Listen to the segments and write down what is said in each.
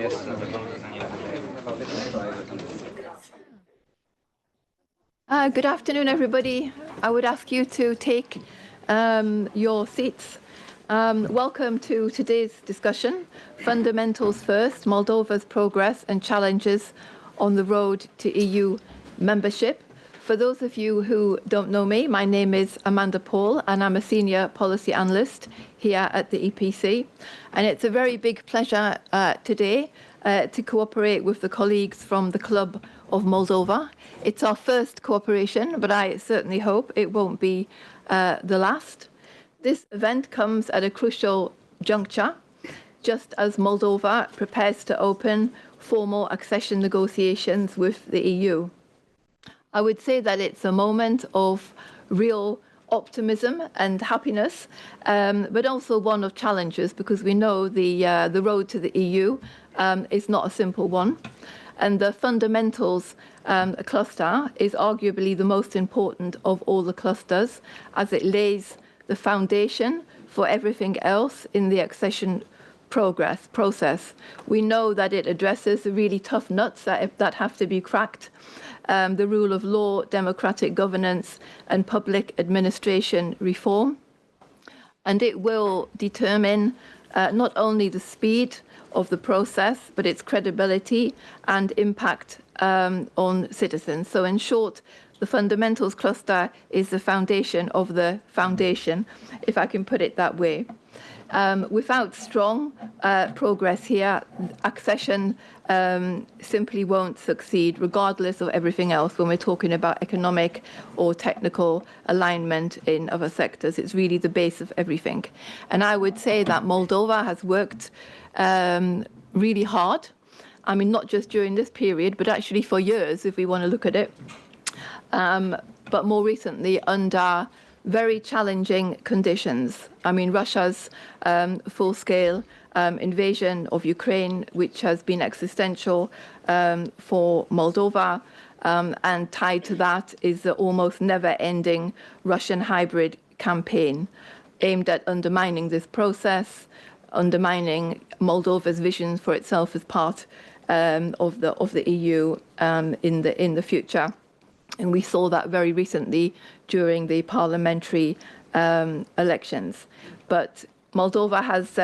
Good afternoon, everybody. I would ask you to take your seats. Welcome to today's discussion, Fundamentals First, Moldova's Progress and Challenges on the Road to EU Membership. For those of you who don't know me, my name is Amanda Paul, and I'm a Senior Policy Analyst here at the EPC. And it's a very big pleasure today to cooperate with the colleagues from the Club of Moldova. It's our first cooperation, but I certainly hope it won't be the last. This event comes at a crucial juncture, just as Moldova prepares to open formal accession negotiations with the EU. I would say that it's a moment of real optimism and happiness, but also one of challenges, because we know the road to the EU is not a simple one. And the fundamentals cluster is arguably the most important of all the clusters, as it lays the foundation for everything else in the accession process. We know that it addresses the really tough nuts that have to be cracked, the rule of law, democratic governance, and public administration reform. And it will determine not only the speed of the process, but its credibility and impact on citizens. So in short, the fundamentals cluster is the foundation of the foundation, if I can put it that way. Without strong progress here, accession simply won't succeed, regardless of everything else. When we're talking about economic or technical alignment in other sectors, it's really the base of everything. And I would say that Moldova has worked really hard. I mean, not just during this period, but actually for years, if we want to look at it. But more recently, under very challenging conditions. I mean, Russia's full-scale invasion of Ukraine, which has been existential for Moldova, and tied to that is the almost never-ending Russian hybrid campaign aimed at undermining this process, undermining Moldova's vision for itself as part of the EU in the future. And we saw that very recently during the parliamentary elections. But Moldova has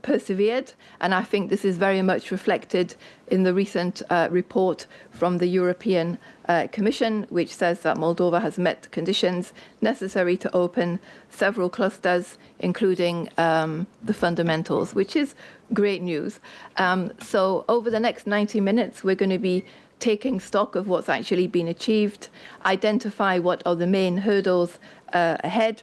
persevered, and I think this is very much reflected in the recent report from the European Commission, which says that Moldova has met the conditions necessary to open several clusters, including the fundamentals, which is great news. So over the next 90 minutes, we're going to be taking stock of what's actually been achieved, identify what are the main hurdles ahead,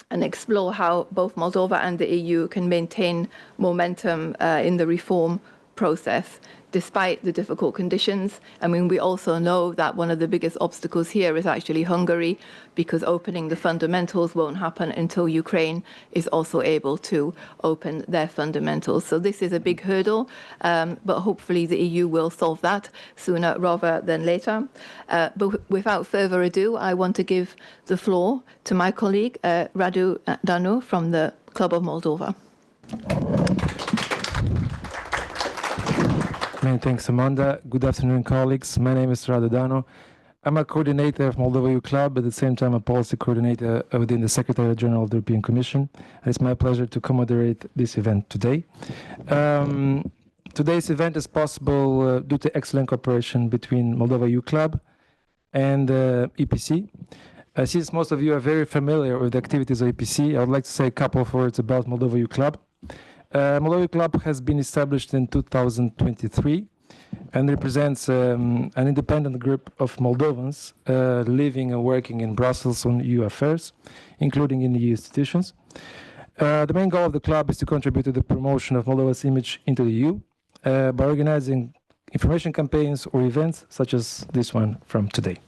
and explore how both Moldova and the EU can maintain momentum in the reform process, despite the difficult conditions. I mean, we also know that one of the biggest obstacles here is actually Hungary, because opening the fundamentals won't happen until Ukraine is also able to open their fundamentals. So this is a big hurdle, but hopefully the EU will solve that sooner rather than later. But without further ado, I want to give the floor to my colleague, Radu Danu from the Club of Moldova. Many thanks, Amanda. Good afternoon, colleagues. My name is Radu Danu. I'm a coordinator of Moldova-EU Club, but at the same time a policy coordinator within the Secretariat-General of the European Commission. And it's my pleasure to co-moderate this event today. Today's event is possible due to excellent cooperation between Moldova-EU Club and EPC. Since most of you are very familiar with the activities of EPC, I would like to say a couple of words about Moldova-EU Club. Moldova-EU Club has been established in 2023 and represents an independent group of Moldovans living and working in Brussels on EU affairs, including in EU institutions. The main goal of the club is to contribute to the promotion of Moldova's image into the EU by organizing information campaigns or events such as this one from today.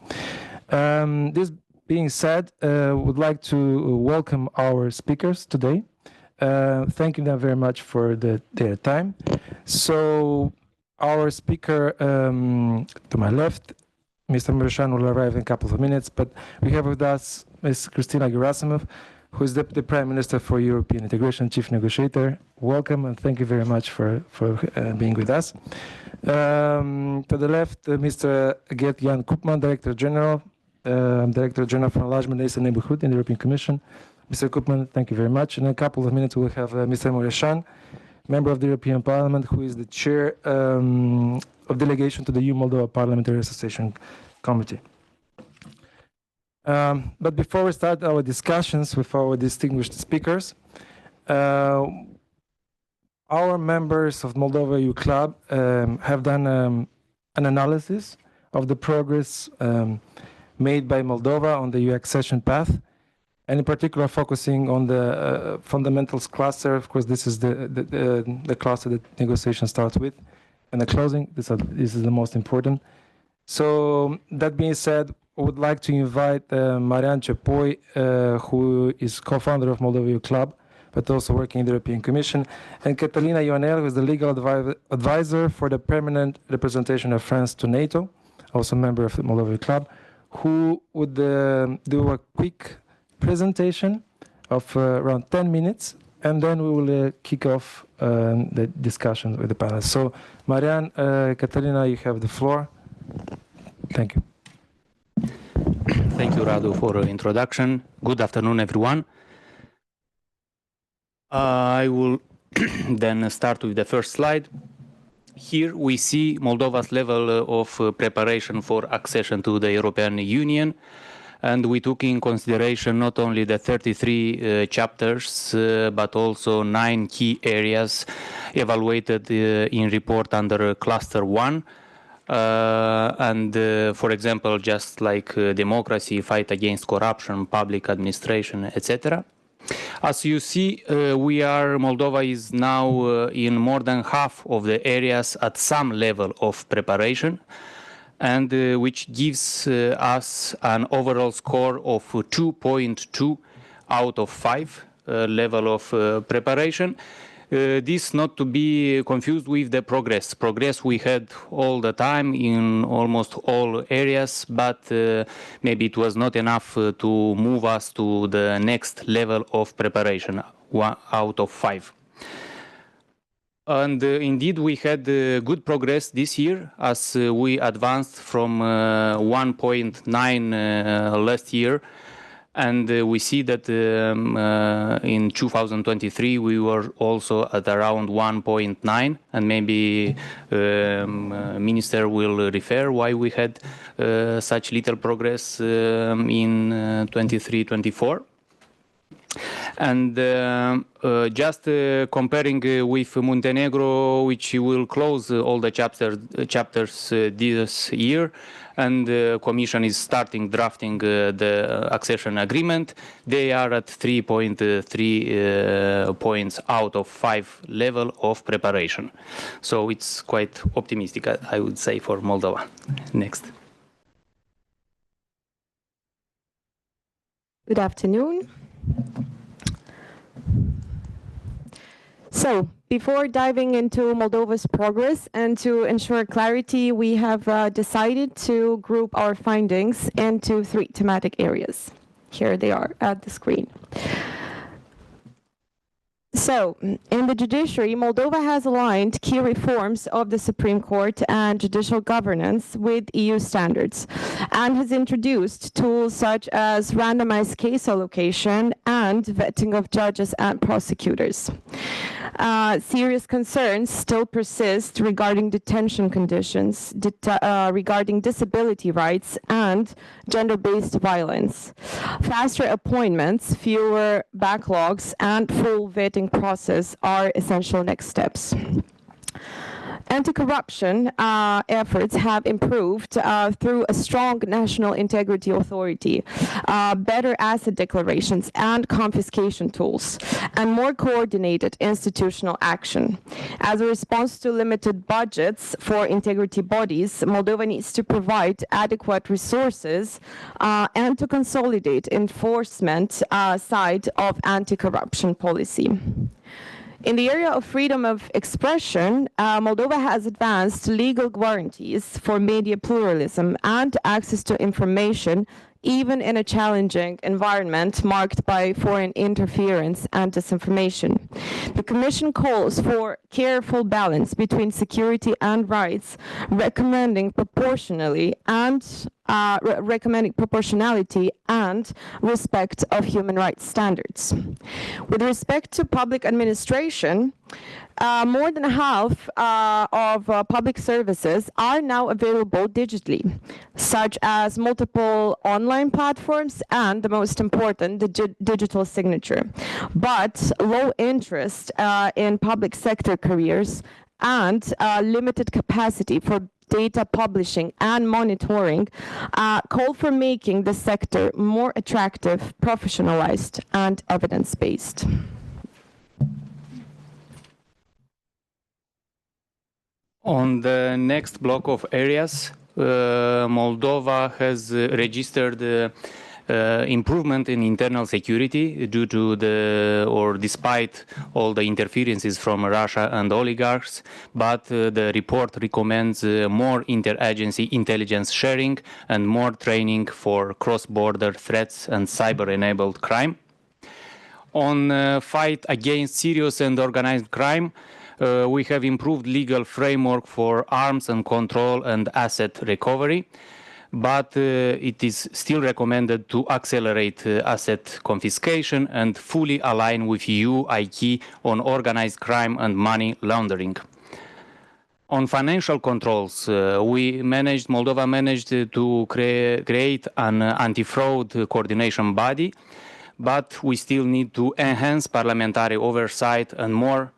This being said, would like to welcome our speakers today. Thank you them very much for their time. So our speaker to my left, Mr. Muresan, will arrive in a couple of minutes, but we have with us Ms. Cristina Gherasimov, who is Deputy Prime Minister for European Integration, Chief Negotiator. Welcome and thank you very much for being with us. To the left, Mr. Gert Koopman, Director-General, Directorate-General for Enlargement, and Neighbourhood in the European Commission. Mr. Koopman, thank you very much. In a couple of minutes, we'll have Mr. Muresan, Member of the European Parliament, who is the Chair of Delegation to the EU-Moldova Parliamentary Association Committee. But before we start our discussions with our distinguished speakers, our members of Moldova-EU Club have done an analysis of the progress made by Moldova on the EU accession path, and in particular focusing on the fundamentals cluster. Of course, this is the cluster that negotiation starts with, and the closing, this is the most important. So that being said, I would like to invite Marian Cepoi, who is co-founder of Moldova-EU Club, but also working in the European Commission, and Catalina Ioanel, who is the legal advisor for the permanent representation of France to NATO, also a member of the Moldova-EU Club, who would do a quick presentation of around 10 minutes, and then we will kick off the discussion with the panelists. So, Marian, Catalina, you have the floor. Thank you. Thank you, Radu, for the introduction. Good afternoon, everyone. I will then start with the first slide. Here we see Moldova's level of preparation for accession to the European Union. And we took in consideration not only the 33 chapters, but also 9 key areas evaluated in report under Cluster 1. For example, just like democracy, fight against corruption, public administration, etc. As you see, Moldova is now in more than half of the areas at some level of preparation, and which gives us an overall score of 2.2 out of 5 level of preparation. This not to be confused with the progress. Progress we had all the time in almost all areas, but maybe it was not enough to move us to the next level of preparation, 1 out of 5. And indeed, we had good progress this year as we advanced from 1.9 last year. And we see that in 2023, we were also at around 1.9. And maybe Minister will refer why we had such little progress in 23-24. And just comparing with Montenegro, which will close all the chapters this year, and the Commission is starting drafting the accession agreement, they are at 3.3 points out of 5 level of preparation. So it's quite optimistic, I would say, for Moldova. Next. Good afternoon. So, before diving into Moldova's progress and to ensure clarity, we have decided to group our findings into 3 thematic areas. Here they are at the screen. So, in the judiciary, Moldova has aligned key reforms of the Supreme Court and judicial governance with EU standards, and has introduced tools such as randomized case allocation and vetting of judges and prosecutors. Serious concerns still persist regarding detention conditions, regarding disability rights and gender-based violence. Faster appointments, fewer backlogs, and full vetting process are essential next steps. Anti-corruption efforts have improved through a strong national integrity authority, better asset declarations and confiscation tools, and more coordinated institutional action. As a response to limited budgets for integrity bodies, Moldova needs to provide adequate resources and to consolidate enforcement side of anti-corruption policy. In the area of freedom of expression, Moldova has advanced legal guarantees for media pluralism and access to information even in a challenging environment marked by foreign interference and disinformation. The Commission calls for careful balance between security and rights, recommending proportionality and respect of human rights standards. With respect to public administration, more than half of public services are now available digitally, such as multiple online platforms and, the most important, the digital signature. But low interest in public sector careers and limited capacity for data publishing and monitoring call for making the sector more attractive, professionalized, and evidence-based. On the next block of areas, Moldova has registered improvement in internal security due to despite all the interferences from Russia and oligarchs, but the report recommends more interagency intelligence sharing and more training for cross-border threats and cyber-enabled crime. On fight against serious and organized crime, we have improved legal framework for arms and control and asset recovery, but it is still recommended to accelerate asset confiscation and fully align with EU acquis on organized crime and money laundering. On financial controls, Moldova managed to create an anti-fraud coordination body, but we still need to enhance parliamentary oversight and more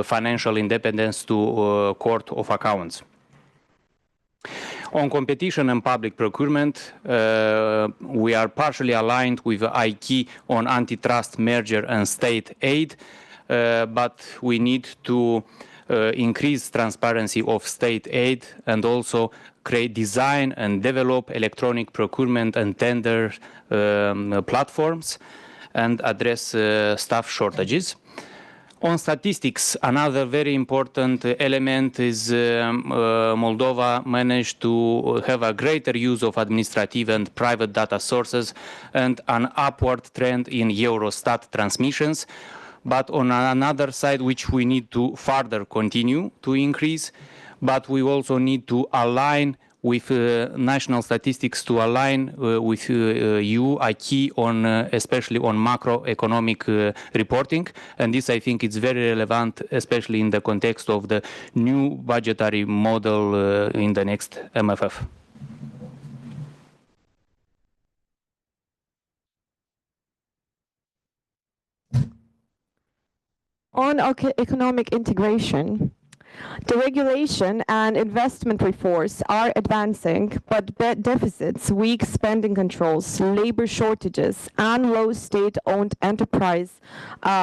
financial independence to Court of Accounts. On competition and public procurement, we are partially aligned with acquis on antitrust, merger and state aid, but we need to increase transparency of state aid and also create, design and develop electronic procurement and tender platforms and address staff shortages. On statistics, another very important element is Moldova managed to have a greater use of administrative and private data sources and an upward trend in Eurostat transmissions. But on another side, which we need to further continue to increase, but we also need to align with national statistics to align with EU acquis on especially on macroeconomic reporting, and this I think is very relevant, especially in the context of the new budgetary model in the next MFF. On economic integration, deregulation and investment reforms are advancing, but deficits, weak spending controls, labor shortages, and low state-owned enterprise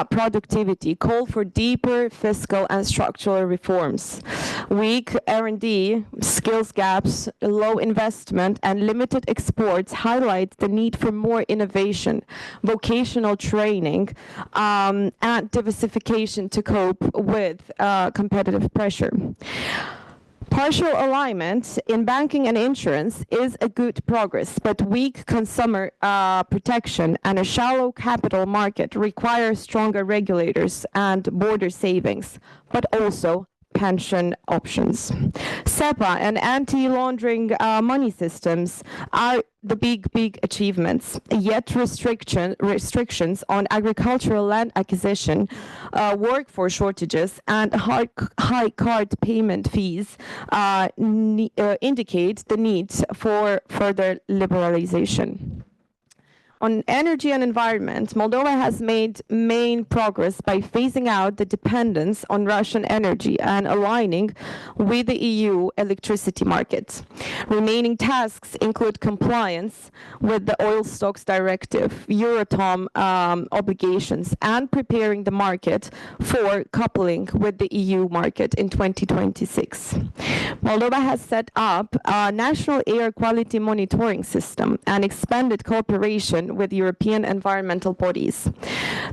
productivity call for deeper fiscal and structural reforms. Weak R&D, skills gaps, low investment, and limited exports highlight the need for more innovation, vocational training, and diversification to cope with competitive pressure. Partial alignment in banking and insurance is a good progress, but weak consumer protection and a shallow capital market require stronger regulators and border savings, but also pension options. SEPA and anti-laundering money systems are the big achievements, yet restrictions on agricultural land acquisition, workforce shortages, and high card payment fees indicate the need for further liberalization. On energy and environment, Moldova has made main progress by phasing out the dependence on Russian energy and aligning with the EU electricity market. Remaining tasks include compliance with the Oil Stocks Directive, Euratom obligations, and preparing the market for coupling with the EU market in 2026. Moldova has set up a national air quality monitoring system and expanded cooperation with European environmental bodies.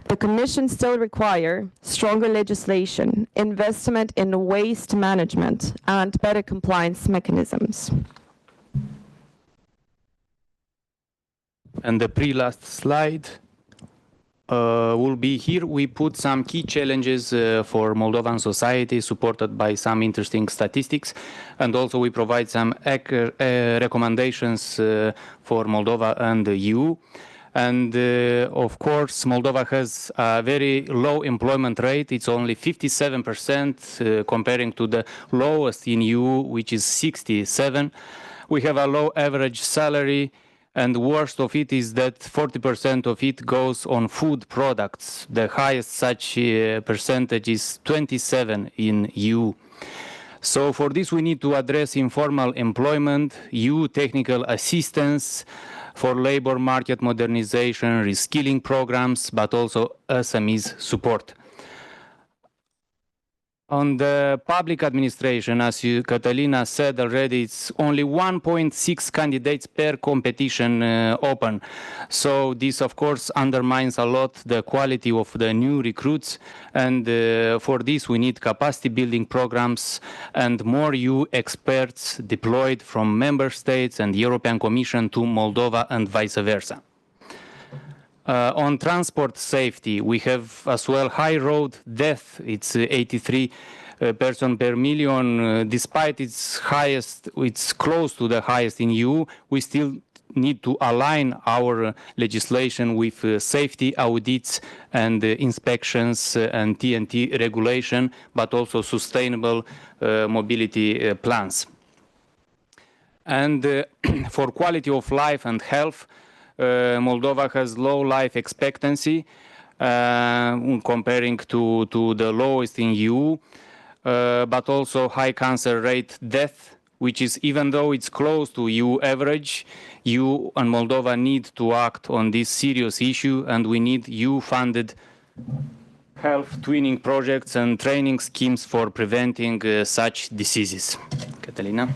The Commission still requires stronger legislation, investment in waste management, and better compliance mechanisms. And the pre-last slide will be here. We put some key challenges for Moldovan society, supported by some interesting statistics. And also we provide some recommendations for Moldova and the EU. And of course, Moldova has a very low employment rate. It's only 57% comparing to the lowest in EU, which is 67. We have a low average salary. And the worst of it is that 40% of it goes on food products. The highest such percentage is 27 in EU. So for this we need to address informal employment, EU technical assistance for labor market modernization, reskilling programs, but also SMEs support. On the public administration, as Catalina said already, it's only 1.6 candidates per competition open. So this, of course, undermines a lot the quality of the new recruits. And for this, we need capacity building programs and more EU experts deployed from member states and the European Commission to Moldova and vice versa. On transport safety, we have as well high road death. It's 83 person per million. Despite its highest, it's close to the highest in EU. We still need to align our legislation with safety audits and inspections and TNT regulation, but also sustainable mobility plans. And for quality of life and health, Moldova has low life expectancy comparing to the lowest in EU, but also high cancer rate death, which is, even though it's close to EU average, EU and Moldova need to act on this serious issue, and we need EU-funded health twinning projects and training schemes for preventing such diseases. Catalina?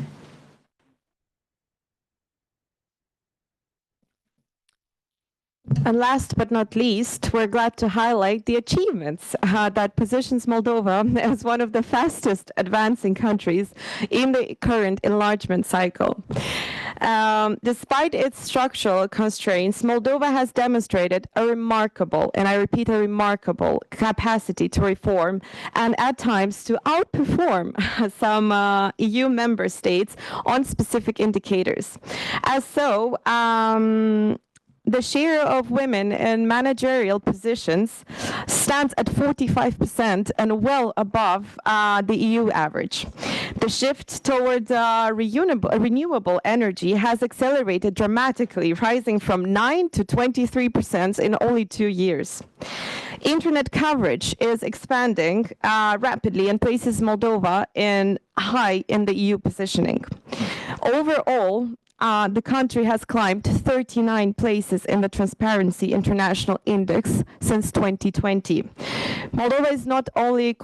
And last but not least, we're glad to highlight the achievements that positions Moldova as one of the fastest advancing countries in the current enlargement cycle. Despite its structural constraints, Moldova has demonstrated a remarkable, and I repeat, a remarkable capacity to reform and at times to outperform some EU member states on specific indicators. As so, the share of women in managerial positions stands at 45% and well above the EU average. The shift towards renewable energy has accelerated dramatically, rising from 9 to 23% in only 2 years. Internet coverage is expanding rapidly and places Moldova high in the EU positioning. Overall, the country has climbed 39 places in the Transparency International Index since 2020. Moldova is not only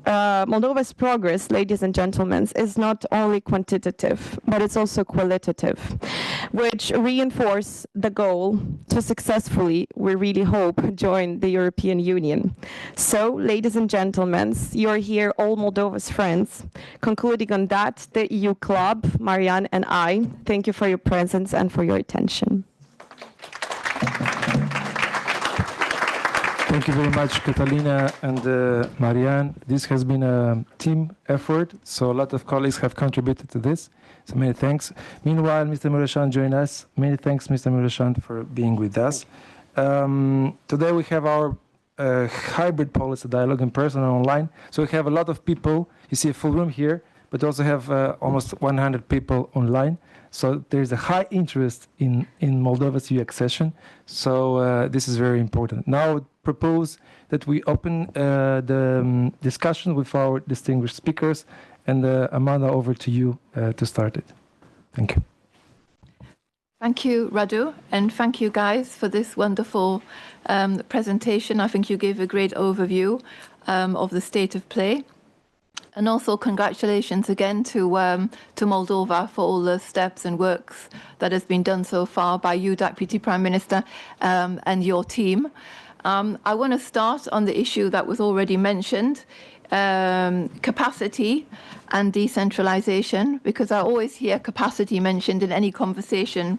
Moldova's progress, ladies and gentlemen, is not only quantitative, but it's also qualitative, which reinforce the goal to successfully, we really hope, join the European Union. So, ladies and gentlemen, you're here, all Moldova's friends. Concluding on that, the EU Club, Marian and I, thank you for your presence and for your attention. Thank you very much, Catalina and Marianne. This has been a team effort, so a lot of colleagues have contributed to this. So many thanks. Meanwhile, Mr. Muresan joined us. Many thanks, Mr. Muresan, for being with us. Today we have our hybrid policy dialogue in person and online. So we have a lot of people. You see a full room here, but also have almost 100 people online. So there's a high interest in Moldova's EU accession. So this is very important. Now I would propose that we open the discussion with our distinguished speakers. And Amanda, over to you to start it. Thank you. Thank you, Radu, and thank you guys for this wonderful presentation. I think you gave a great overview of the state of play. And also congratulations again to Moldova for all the steps and works that has been done so far by you, Deputy Prime Minister, and your team. I want to start on the issue that was already mentioned, capacity and decentralization, because I always hear capacity mentioned in any conversation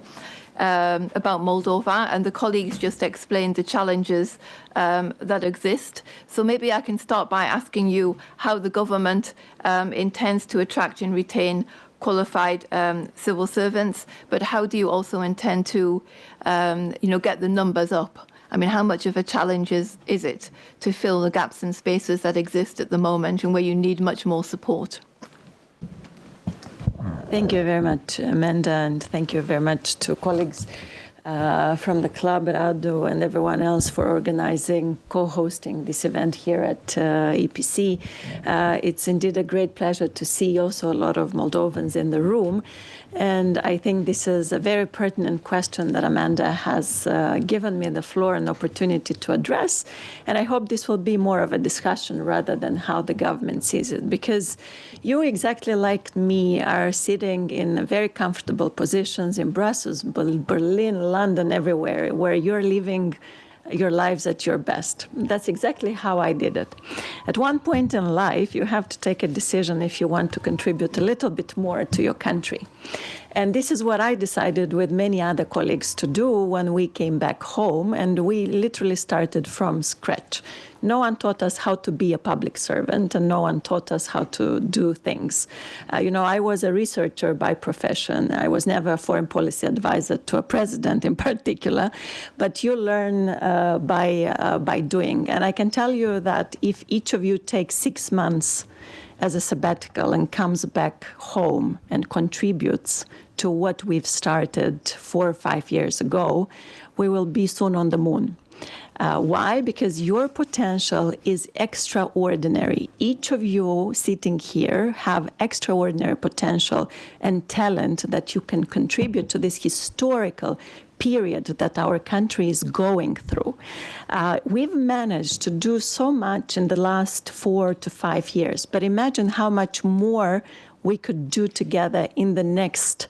about Moldova, and the colleagues just explained the challenges that exist. So maybe I can start by asking you how the government intends to attract and retain qualified civil servants, but how do you also intend to, get the numbers up? I mean, how much of a challenge is it to fill the gaps and spaces that exist at the moment and where you need much more support? Thank you very much, Amanda, and thank you very much to colleagues from the club, Radu, and everyone else for organizing, co-hosting this event here at EPC. It's indeed a great pleasure to see also a lot of Moldovans in the room. And I think this is a very pertinent question that Amanda has given me the floor and opportunity to address. And I hope this will be more of a discussion rather than how the government sees it. Because you, exactly like me, are sitting in very comfortable positions in Brussels, Berlin, London, everywhere, where you're living your lives at your best. That's exactly how I did it. At one point in life, you have to take a decision if you want to contribute a little bit more to your country. And this is what I decided with many other colleagues to do when we came back home, and we literally started from scratch. No one taught us how to be a public servant, and no one taught us how to do things. I was a researcher by profession. I was never a foreign policy advisor to a president in particular, but you learn by doing. And I can tell you that if each of you takes 6 months as a sabbatical and comes back home and contributes to what we've started 4 or 5 years ago, we will be soon on the moon. Why? Because your potential is extraordinary. Each of you sitting here have extraordinary potential and talent that you can contribute to this historical period that our country is going through. We've managed to do so much in the last 4 to 5 years, but imagine how much more we could do together in the next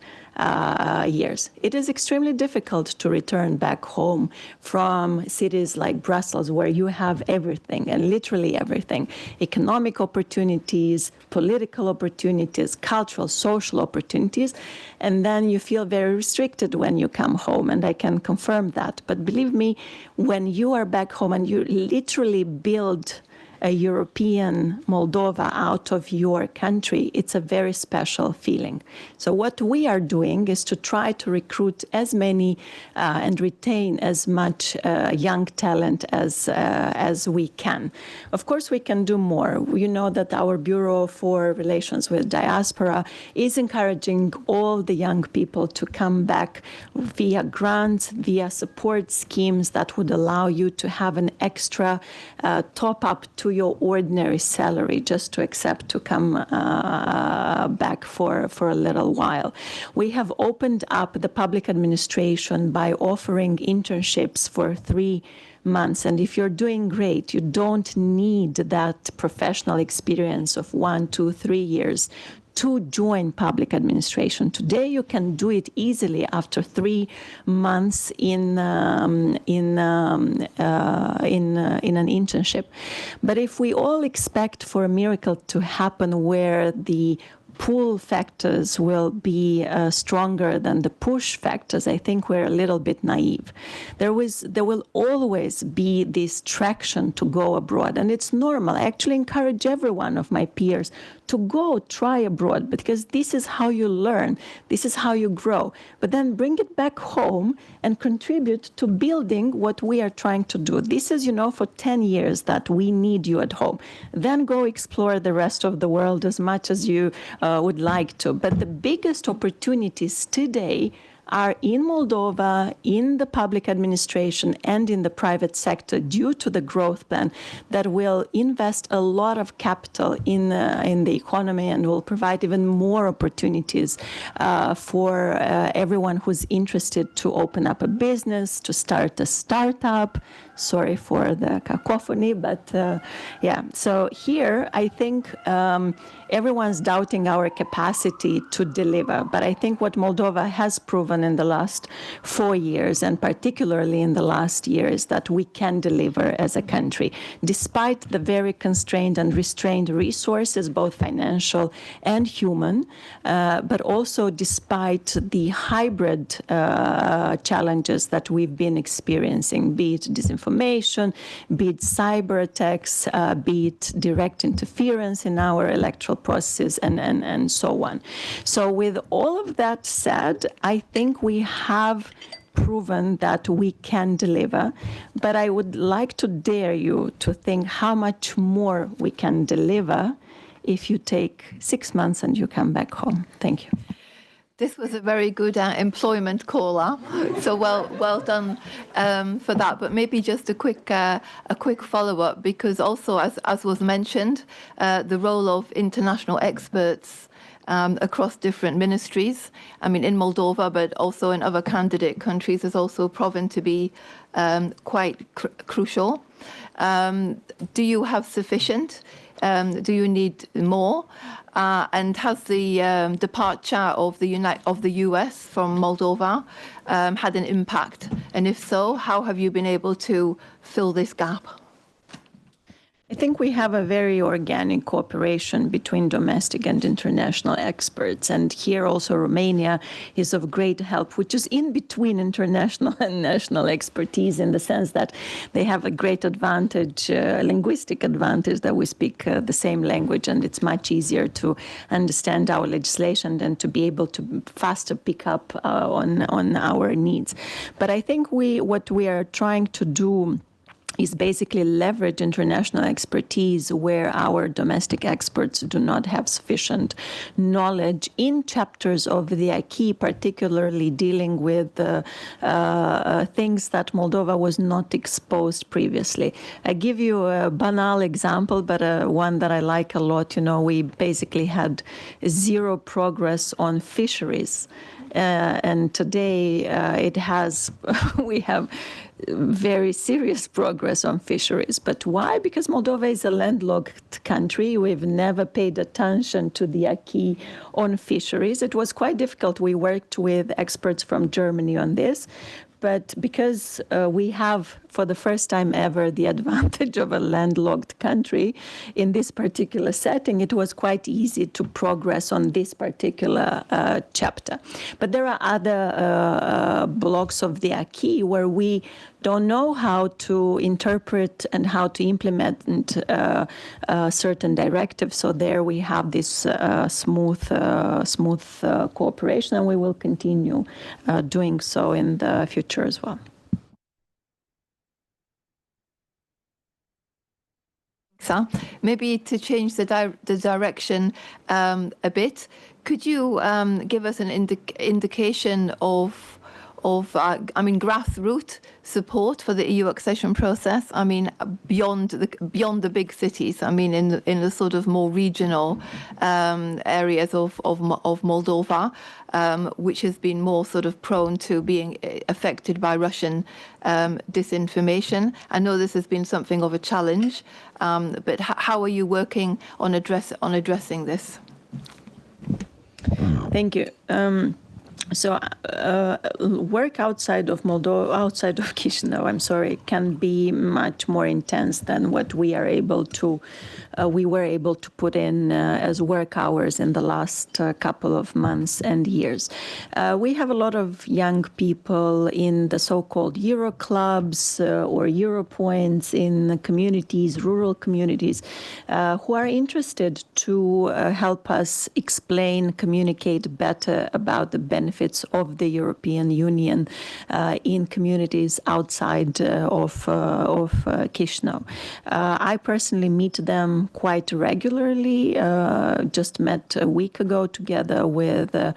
years. It is extremely difficult to return back home from cities like Brussels, where you have everything, and literally everything: economic opportunities, political opportunities, cultural, social opportunities, and then you feel very restricted when you come home, and I can confirm that. But believe me, when you are back home and you literally build a European Moldova out of your country, it's a very special feeling. So what we are doing is to try to recruit as many and retain as much young talent as we can. Of course, we can do more. You know that our Bureau for Relations with Diaspora is encouraging all the young people to come back via grants, via support schemes that would allow you to have an extra top-up to your ordinary salary just to accept to come back for a little while. We have opened up the public administration by offering internships for 3 months. And if you're doing great, you don't need that professional experience of 1, 2, 3 years to join public administration. Today, you can do it easily after 3 months in an internship. But if we all expect for a miracle to happen where the pull factors will be stronger than the push factors, I think we're a little bit naive. There will always be this traction to go abroad, and it's normal. I actually encourage every one of my peers to go try abroad, because this is how you learn, this is how you grow. But then bring it back home and contribute to building what we are trying to do. This is, for 10 years that we need you at home. Then go explore the rest of the world as much as you would like to. But the biggest opportunities today are in Moldova, in the public administration, and in the private sector, due to the growth plan that will invest a lot of capital in the economy and will provide even more opportunities for everyone who's interested to open up a business, to start a startup. Sorry for the cacophony, but yeah. So here, I think everyone's doubting our capacity to deliver. But I think what Moldova has proven proven in the last 4 years, and particularly in the last years, that we can deliver as a country, despite the very constrained and restrained resources, both financial and human, but also despite the hybrid challenges that we've been experiencing, be it disinformation, be it cyber attacks, be it direct interference in our electoral processes, and so on. So with all of that said, I think we have proven that we can deliver, but I would like to dare you to think how much more we can deliver if you take 6 months and you come back home. Thank you. This was a very good employment caller, so well done for that. But maybe just a quick follow-up, because also, as was mentioned, the role of international experts across different ministries, I mean, in Moldova, but also in other candidate countries, has also proven to be quite crucial. Do you have sufficient? Do you need more? And has the departure of the US from Moldova had an impact? And if so, how have you been able to fill this gap? I think we have a very organic cooperation between domestic and international experts. And here also Romania is of great help, which is in between international and national expertise, in the sense that they have a great advantage, linguistic advantage, that we speak the same language, and it's much easier to understand our legislation than to be able to faster pick up on our needs. But I think what we are trying to do is basically leverage international expertise where our domestic experts do not have sufficient knowledge in chapters of the acquis, particularly dealing with things that Moldova was not exposed previously. I give you a banal example, but one that I like a lot. You know, we basically had zero progress on fisheries. And today we have very serious progress on fisheries. But why? Because Moldova is a landlocked country. We've never paid attention to the acquis on fisheries. It was quite difficult. We worked with experts from Germany on this. But because we have, for the first time ever, the advantage of a landlocked country in this particular setting, it was quite easy to progress on this particular chapter. But there are other blocks of the acquis where we don't know how to interpret and how to implement certain directives. So there we have this smooth cooperation, and we will continue doing so in the future as well. So maybe to change the direction a bit, could you give us an indication of grassroots support for the EU accession process? I mean, beyond the big cities. I mean, in the sort of more regional areas of Moldova, which has been more sort of prone to being affected by Russian disinformation. I know this has been something of a challenge, but how are you working on addressing this? Thank you. So work outside of Moldova, outside of Chisinau, can be much more intense than what we were able to put in as work hours in the last couple of months and years. We have a lot of young people in the so-called Euro clubs or Euro points in communities, rural communities, who are interested to help us explain, communicate better about the benefits of the European Union in communities outside of Chisinau. I personally meet them quite regularly. Just met a week ago together with the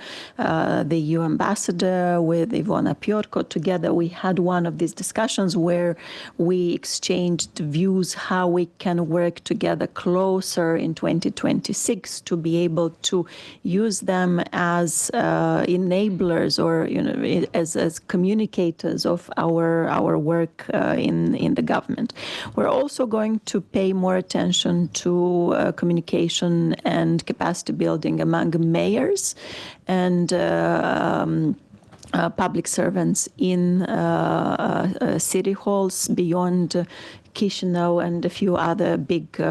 EU ambassador, with Ivona Piorko. Together we had one of these discussions where we exchanged views how we can work together closer in 2026 to be able to use them as enablers or as communicators of our work in the government. We're also going to pay more attention to communication and capacity building among mayors and public servants in city halls beyond Chisinau and a few other bigger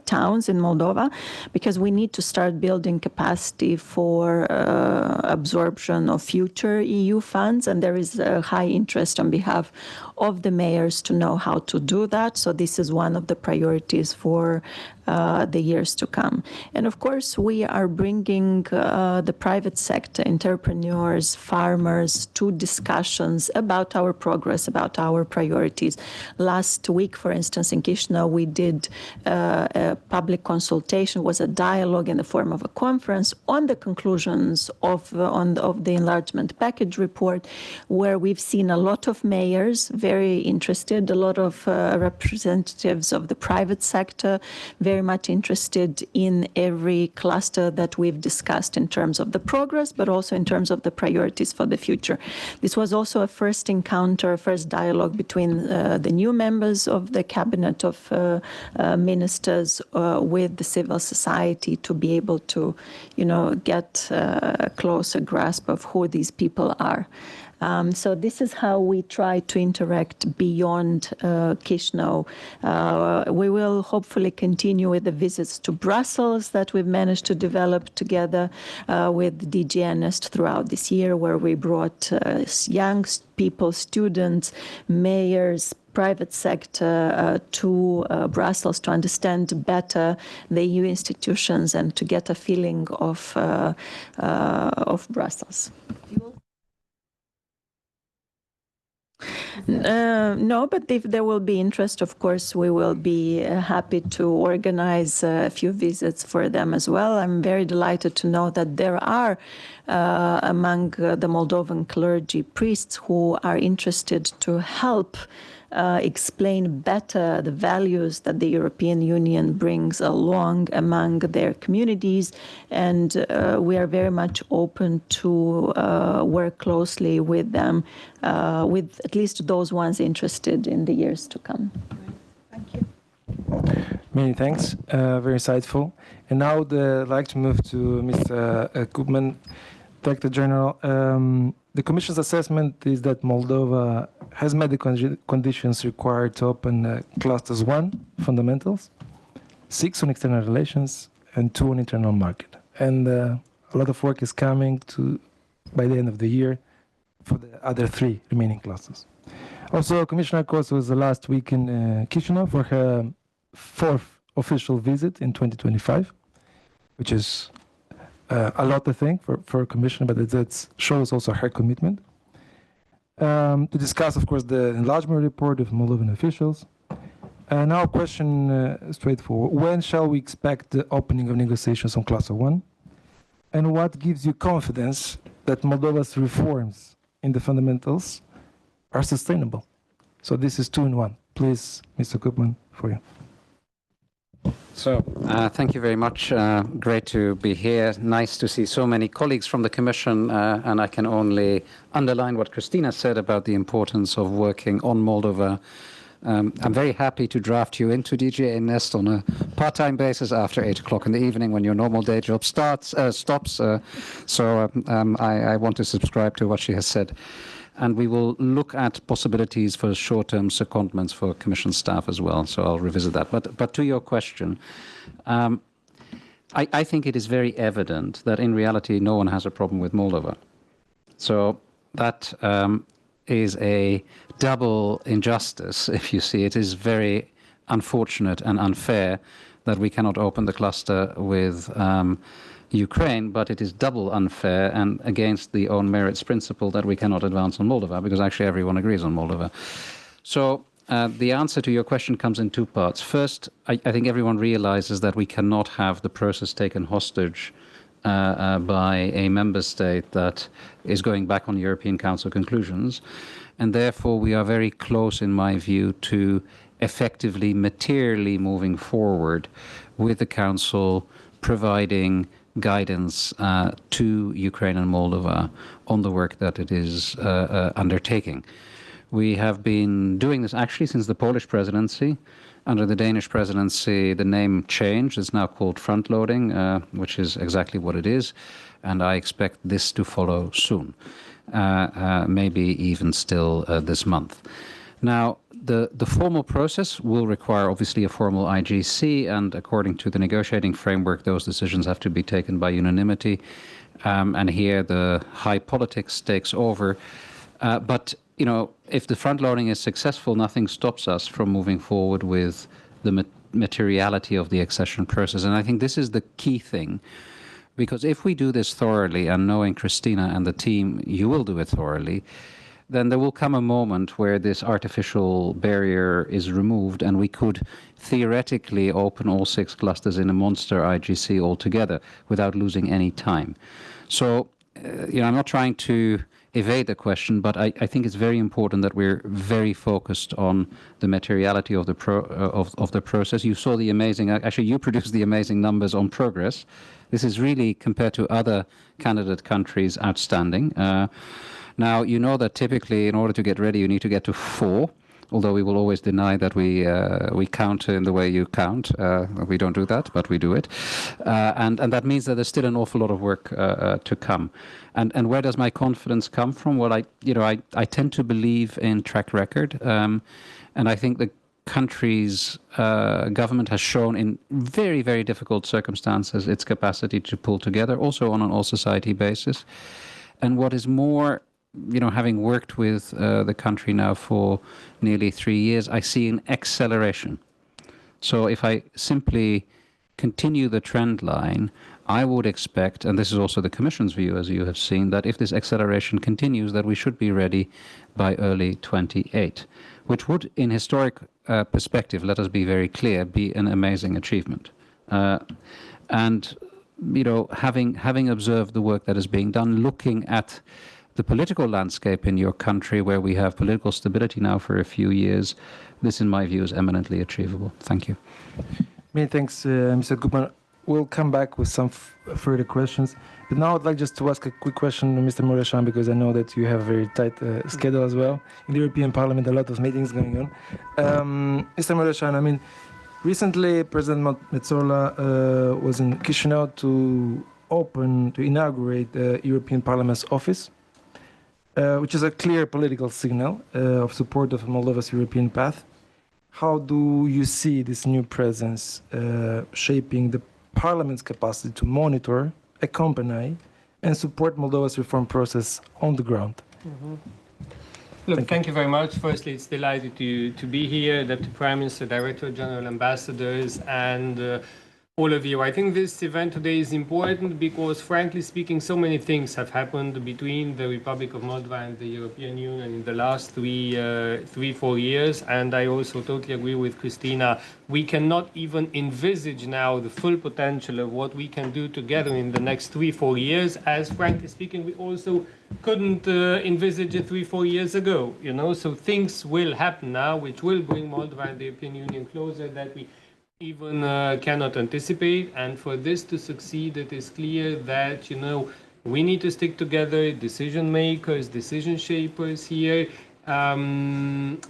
towns in Moldova, because we need to start building capacity for absorption of future EU funds, and there is a high interest on behalf of the mayors to know how to do that. So this is one of the priorities for the years to come. And of course, we are bringing the private sector, entrepreneurs, farmers to discussions about our progress, about our priorities. Last week, for instance, in Chisinau, we did a public consultation, was a dialogue in the form of a conference on the conclusions of the enlargement package report, where we've seen a lot of mayors very interested, a lot of representatives of the private sector very much interested in every cluster that we've discussed in terms of the progress, but also in terms of the priorities for the future. This was also a first encounter, first dialogue between the new members of the cabinet of ministers with the civil society to be able to, get a closer grasp of who these people are. So this is how we try to interact beyond Chisinau. We will hopefully continue with the visits to Brussels that we've managed to develop together with DG ENEST throughout this year, where we brought young people, students, mayors, private sector to Brussels to understand better the EU institutions and to get a feeling of Brussels. No, but if there will be interest, of course, we will be happy to organize a few visits for them as well. I'm very delighted to know that there are among the Moldovan clergy priests who are interested to help explain better the values that the European Union brings along among their communities, and we are very much open to work closely with them, with at least those ones interested in the years to come. Thank you. Many thanks, very insightful. And now I'd like to move to Mr. Koopman, Director-General. The Commission's assessment is that Moldova has met the conditions required to open clusters 1, fundamentals, 6 on external relations, and 2 on internal market. And a lot of work is coming by the end of the year for the other 3 remaining clusters. Also, Commissioner Kos was the last week in Chisinau for her 4th official visit in 2025, which is a lot, I think, for a commissioner, but that shows also her commitment. To discuss, of course, the enlargement report of Moldovan officials. Now, a question straightforward. When shall we expect the opening of negotiations on Cluster 1? And what gives you confidence that Moldova's reforms in the fundamentals are sustainable? So this is 2 in 1. Please, Mr. Koopman, for you. So, thank you very much. Great to be here. Nice to see so many colleagues from the Commission, and I can only underline what Cristina said about the importance of working on Moldova. I'm very happy to draft you into DG ENEST on a part-time basis after 8 o'clock in the evening when your normal day job stops. So I want to subscribe to what she has said. And we will look at possibilities for short-term secondments for Commission staff as well. So I'll revisit that. But to your question, I think it is very evident that in reality, no one has a problem with Moldova. So that is a double injustice, if you see. It is very unfortunate and unfair that we cannot open the cluster with Ukraine, but it is double unfair and against the own merits principle that we cannot advance on Moldova, because actually everyone agrees on Moldova. So the answer to your question comes in 2 parts. First, I think everyone realizes that we cannot have the process taken hostage by a member state that is going back on European Council conclusions. And therefore, we are very close, in my view, to effectively, materially moving forward with the Council providing guidance to Ukraine and Moldova on the work that it is undertaking. We have been doing this actually since the Polish presidency. Under the Danish presidency, the name changed. It's now called front-loading, which is exactly what it is. And I expect this to follow soon, maybe even still this month. Now, the formal process will require, obviously, a formal IGC, and according to the negotiating framework, those decisions have to be taken by unanimity. And here the high politics takes over. But you know, if the front-loading is successful, nothing stops us from moving forward with the materiality of the accession process. And I think this is the key thing, because if we do this thoroughly, and knowing Cristina and the team, you will do it thoroughly, then there will come a moment where this artificial barrier is removed, and we could theoretically open all 6 clusters in a monster IGC altogether without losing any time. So, you know, I'm not trying to evade the question, but I think it's very important that we're very focused on the materiality of the process. You saw the amazing, actually you produced the amazing numbers on progress. This is really, compared to other candidate countries, outstanding. Now, you know that typically in order to get ready, you need to get to 4, although we will always deny that we count in the way you count. We don't do that, but we do it. And that means that there's still an awful lot of work to come. And where does my confidence come from? Well, I tend to believe in track record. And I think the country's government has shown in very, very difficult circumstances its capacity to pull together, also on an all-society basis. And what is more, you know, having worked with the country now for nearly 3 years, I see an acceleration. So if I simply continue the trend line, I would expect, and this is also the Commission's view, as you have seen, that if this acceleration continues, that we should be ready by early 28, which would, in historic perspective, let us be very clear, be an amazing achievement. And, you know, having observed the work that is being done, looking at the political landscape in your country, where we have political stability now for a few years, this, in my view, is eminently achievable. Thank you. Many thanks, Mr. Koopman. We'll come back with some further questions. But now I'd like just to ask a quick question to Mr. Muresan, because I know that you have a very tight schedule as well. In the European Parliament, a lot of meetings going on. Mr. Muresan, I mean, recently President Metsola was in Chisinau to inaugurate the European Parliament's office, which is a clear political signal of support of Moldova's European path. How do you see this new presence shaping the Parliament's capacity to monitor, accompany, and support Moldova's reform process on the ground? Mm-hmm. Look, thank you very much. Firstly, it's delighted to be here, Deputy Prime Minister, Directorate-General, ambassadors, and all of you. I think this event today is important because, frankly speaking, so many things have happened between the Republic of Moldova and the European Union in the last 3-4 years. And I also totally agree with Cristina. We cannot even envisage now the full potential of what we can do together in the next 3-4 years, as, frankly speaking, we also couldn't envisage it 3-4 years ago. You know, so things will happen now, which will bring Moldova and the European Union closer, that we even cannot anticipate. And for this to succeed, it is clear that, you know, we need to stick together, decision makers, decision shapers here,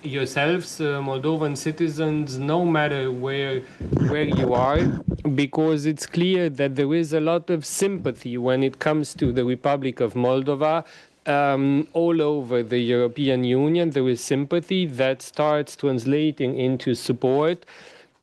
yourselves, Moldovan citizens, no matter where you are, because it's clear that there is a lot of sympathy when it comes to the Republic of Moldova. All over the European Union, there is sympathy that starts translating into support,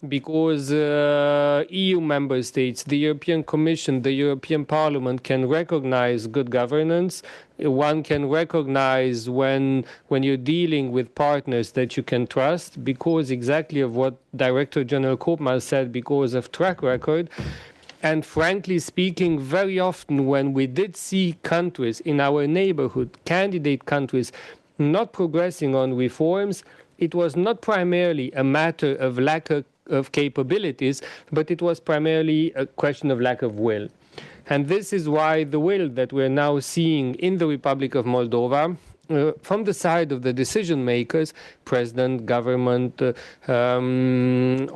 because EU member states, the European Commission, the European Parliament can recognize good governance. One can recognize when you're dealing with partners that you can trust, because exactly of what Director-General Koopman said, because of track record. And frankly speaking, very often when we did see countries in our neighborhood, candidate countries, not progressing on reforms, it was not primarily a matter of lack of capabilities, but it was primarily a question of lack of will. And this is why the will that we're now seeing in the Republic of Moldova, from the side of the decision makers, president, government,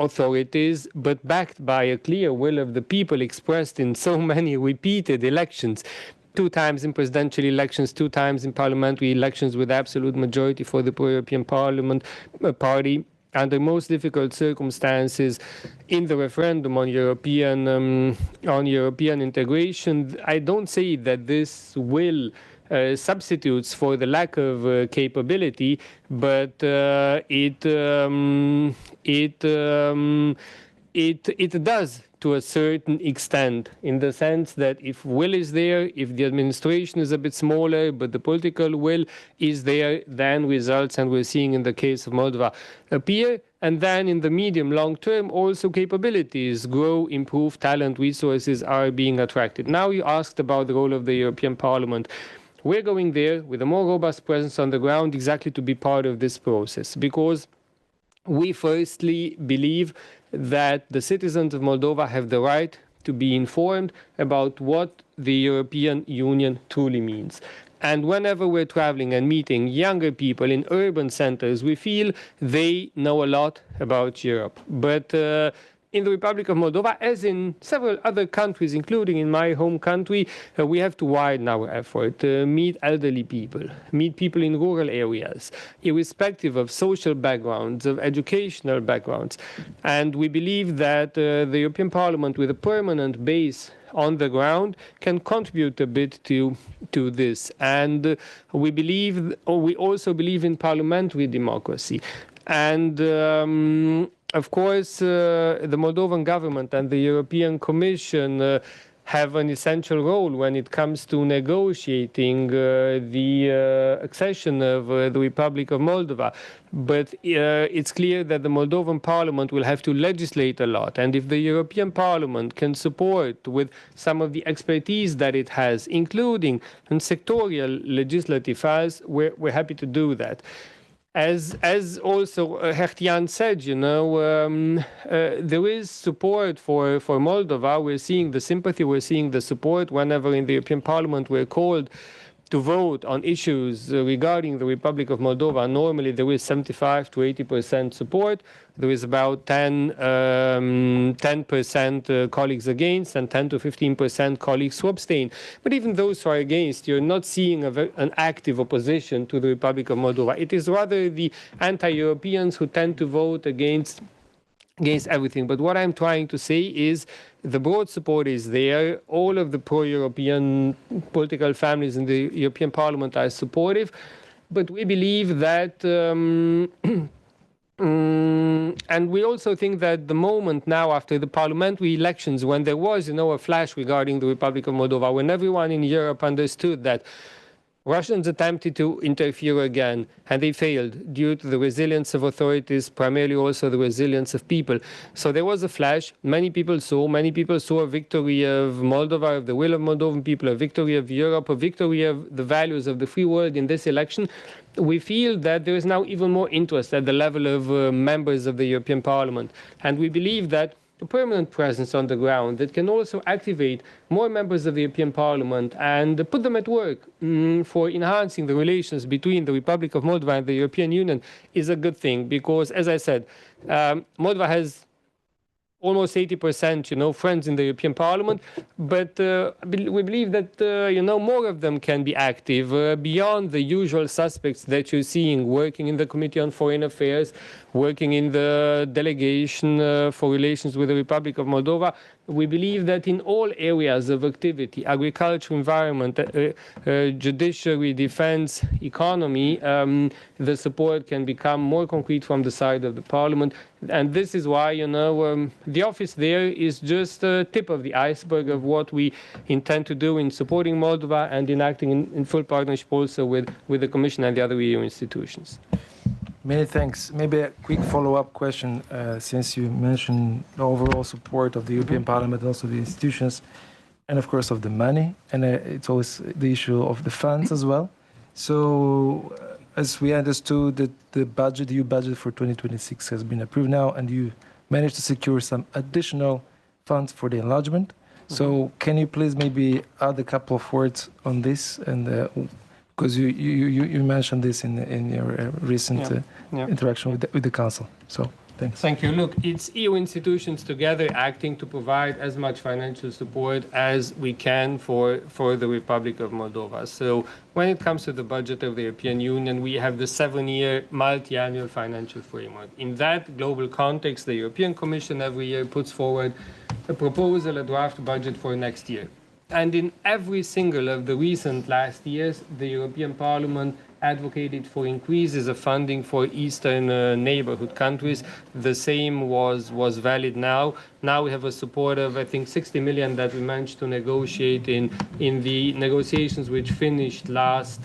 authorities, but backed by a clear will of the people expressed in so many repeated elections, 2 times in presidential elections, 2 times in parliamentary elections with absolute majority for the pro-European Parliament party, under most difficult circumstances in the referendum on European integration. I don't say that this will substitutes for the lack of capability, but it does to a certain extent, in the sense that if will is there, if the administration is a bit smaller, but the political will is there, then results, and we're seeing in the case of Moldova, appear. And then in the medium long term, also capabilities grow, improve, talent, resources are being attracted. Now you asked about the role of the European Parliament. We're going there with a more robust presence on the ground exactly to be part of this process, because we firstly believe that the citizens of Moldova have the right to be informed about what the European Union truly means. And whenever we're traveling and meeting younger people in urban centers, we feel they know a lot about Europe. But in the Republic of Moldova, as in several other countries, including in my home country, we have to widen our effort, meet elderly people, meet people in rural areas, irrespective of social backgrounds, of educational backgrounds. And we believe that the European Parliament, with a permanent base on the ground, can contribute a bit to this. And we believe, or we also believe in parliamentary democracy. And of course, the Moldovan government and the European Commission have an essential role when it comes to negotiating the accession of the Republic of Moldova. But it's clear that the Moldovan Parliament will have to legislate a lot. And if the European Parliament can support with some of the expertise that it has, including in sectorial legislative files, we're happy to do that. As also Hertian said, there is support for Moldova. We're seeing the sympathy, we're seeing the support whenever in the European Parliament we're called to vote on issues regarding the Republic of Moldova. Normally there is 75 to 80% support. There is about 10% colleagues against and 10 to 15% colleagues who abstain. But even those who are against, you're not seeing an active opposition to the Republic of Moldova. It is rather the anti-Europeans who tend to vote against everything. But what I'm trying to say is the broad support is there. All of the pro-European political families in the European Parliament are supportive. But we believe that and we also think that the moment now after the parliamentary elections, when there was, a flash regarding the Republic of Moldova, when everyone in Europe understood that Russians attempted to interfere again, and they failed due to the resilience of authorities, primarily also the resilience of people. So there was a flash. Many people saw a victory of Moldova, of the will of Moldovan people, a victory of Europe, a victory of the values of the free world in this election. We feel that there is now even more interest at the level of members of the European Parliament. And we believe that a permanent presence on the ground that can also activate more members of the European Parliament and put them at work for enhancing the relations between the Republic of Moldova and the European Union is a good thing, because, as I said, Moldova has almost 80%, friends in the European Parliament, but we believe that, more of them can be active beyond the usual suspects that you're seeing working in the Committee on Foreign Affairs, working in the Delegation for Relations with the Republic of Moldova. We believe that in all areas of activity, agriculture, environment, judiciary, defense, economy, the support can become more concrete from the side of the Parliament. And this is why, the office there is just the tip of the iceberg of what we intend to do in supporting Moldova and in acting in full partnership also with the Commission and the other EU institutions. Many thanks. Maybe a quick follow-up question, since you mentioned the overall support of the European Parliament, also the institutions, and of course of the money, and it's always the issue of the funds as well. So, as we understood that the EU budget for 2026 has been approved now, and you managed to secure some additional funds for the enlargement. So, can you please maybe add a couple of words on this, and because you mentioned this in your recent interaction with the Council. So Thanks. Thank you. Look, it's EU institutions together acting to provide as much financial support as we can for the Republic of Moldova. So when it comes to the budget of the European Union, we have the 7-year multi-annual financial framework. In that global context, the European Commission every year puts forward a proposal, a draft budget for next year. And in every single of the recent last years, the European Parliament advocated for increases of funding for Eastern neighborhood countries. The same was valid now. Now we have a support of, I think, 60 million that we managed to negotiate in the negotiations which finished last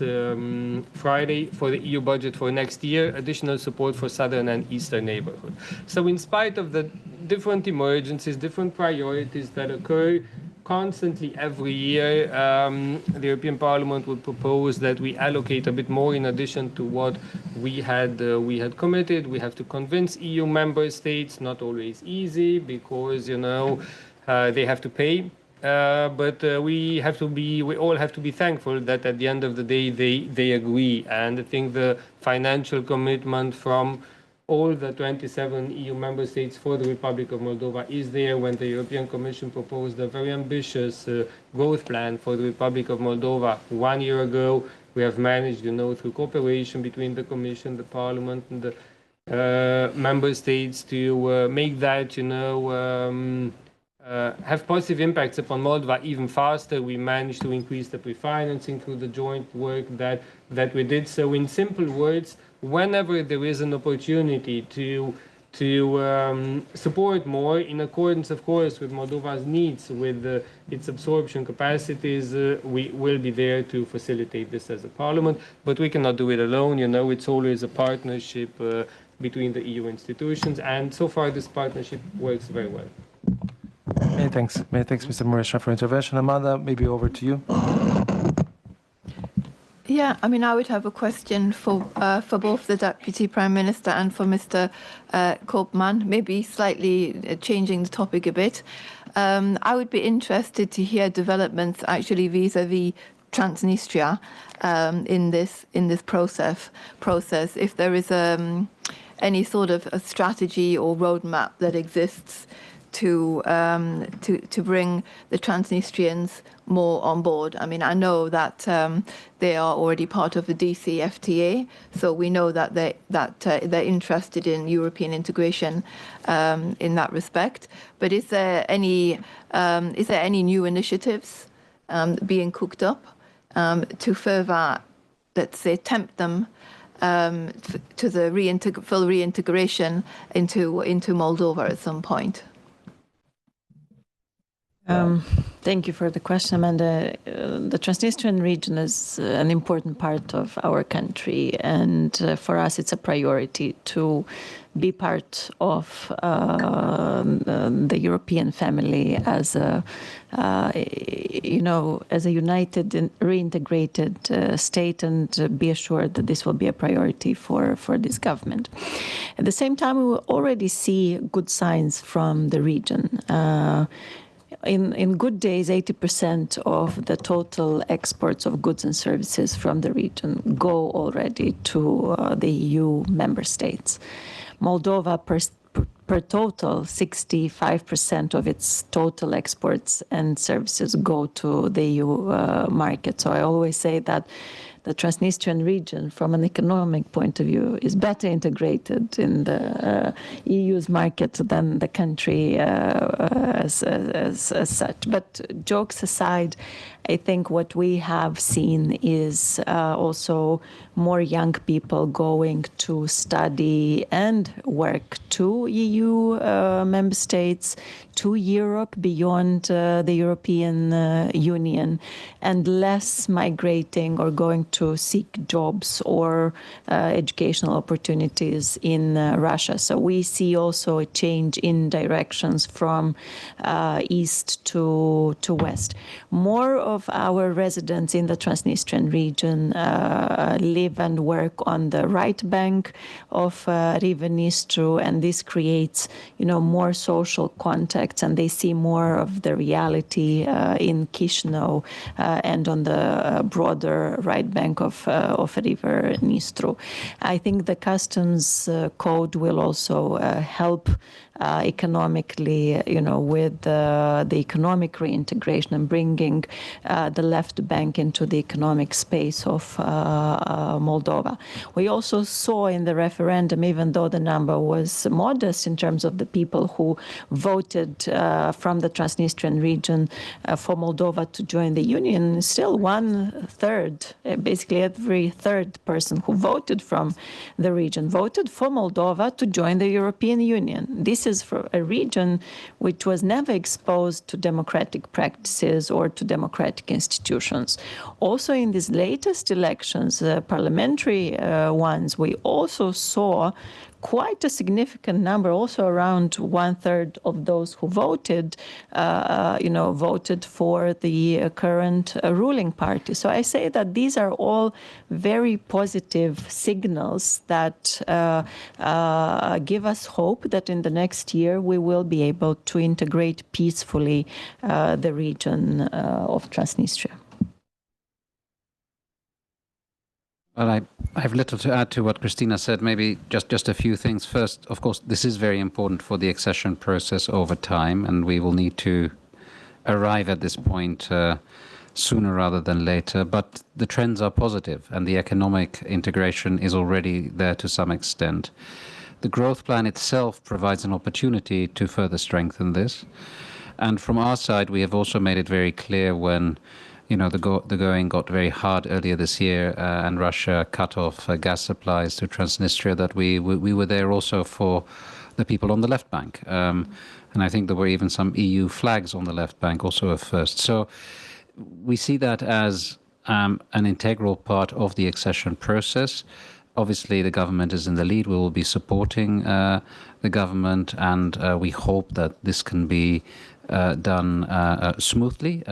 Friday for the EU budget for next year, additional support for Southern and Eastern neighborhood. So in spite of the different emergencies, different priorities that occur constantly every year, the European Parliament would propose that we allocate a bit more in addition to what we had committed. We have to convince EU member states, not always easy because, you know, they have to pay. But we all have to be thankful that at the end of the day they agree. And I think the financial commitment from all the 27 EU member states for the Republic of Moldova is there when the European Commission proposed a very ambitious growth plan for the Republic of Moldova 1 year ago. We have managed, you know, through cooperation between the Commission, the Parliament, and the member states to make that, you know, have positive impacts upon Moldova even faster. We managed to increase the pre-financing through the joint work that we did. So in simple words, whenever there is an opportunity to support more in accordance, of course, with Moldova's needs, with its absorption capacities, we will be there to facilitate this as a parliament. But we cannot do it alone. You know, it's always a partnership between the EU institutions. And so far, this partnership works very well. Many thanks. Many thanks, Mr. Muresan, for intervention. Amanda, maybe over to you. Yeah, I mean, I would have a question for both the Deputy Prime Minister and for Mr. Koopman, maybe slightly changing the topic a bit. I would be interested to hear developments actually vis-a-vis Transnistria in this process. If there is any sort of a strategy or roadmap that exists to bring the Transnistrians more on board. I mean, I know that they are already part of the DCFTA, so we know that they're interested in European integration in that respect. But is there any new initiatives being cooked up to further, let's say, tempt them to the full reintegration into Moldova at some point? Thank you for the question, Amanda. The Transnistrian region is an important part of our country, and for us it's a priority to be part of the European family as a, as a united and reintegrated state, and be assured that this will be a priority for this government. At the same time, we will already see good signs from the region. In good days, 80% of the total exports of goods and services from the region go already to the EU member states. Moldova, per total, 65% of its total exports and services go to the EU market. So I always say that the Transnistrian region, from an economic point of view, is better integrated in the EU's market than the country as such. But jokes aside, I think what we have seen is also more young people going to study and work to EU member states, to Europe beyond the European Union, and less migrating or going to seek jobs or educational opportunities in Russia. So we see also a change in directions from east to west. More of our residents in the Transnistrian region live and work on the right bank of River Nistru, and this creates, more social contacts, and they see more of the reality in Chisinau and on the broader right bank bank of River Nistru. I think the customs code will also help economically, with the economic reintegration and bringing the left bank into the economic space of Moldova. We also saw in the referendum, even though the number was modest in terms of the people who voted from the Transnistrian region for Moldova to join the Union, still 1/3, basically every third person who voted from the region voted for Moldova to join the European Union. This is for a region which was never exposed to democratic practices or to democratic institutions. Also in these latest elections, parliamentary ones, we also saw quite a significant number, also around 1/3 of those who voted, voted for the current ruling party. So I say that these are all very positive signals that give us hope that in the next year we will be able to integrate peacefully the region of Transnistria. Well, I have little to add to what Cristina said. Maybe just a few things. First, of course, this is very important for the accession process over time, and we will need to arrive at this point sooner rather than later. But the trends are positive, and the economic integration is already there to some extent. The growth plan itself provides an opportunity to further strengthen this. And from our side, we have also made it very clear when the going got very hard earlier this year, and Russia cut off gas supplies to Transnistria, that we were there also for the people on the left bank. And I think there were even some EU flags on the left bank also at first. So we see that as an integral part of the accession process. Obviously, the government is in the lead. We will be supporting the government, and we hope that this can be done smoothly.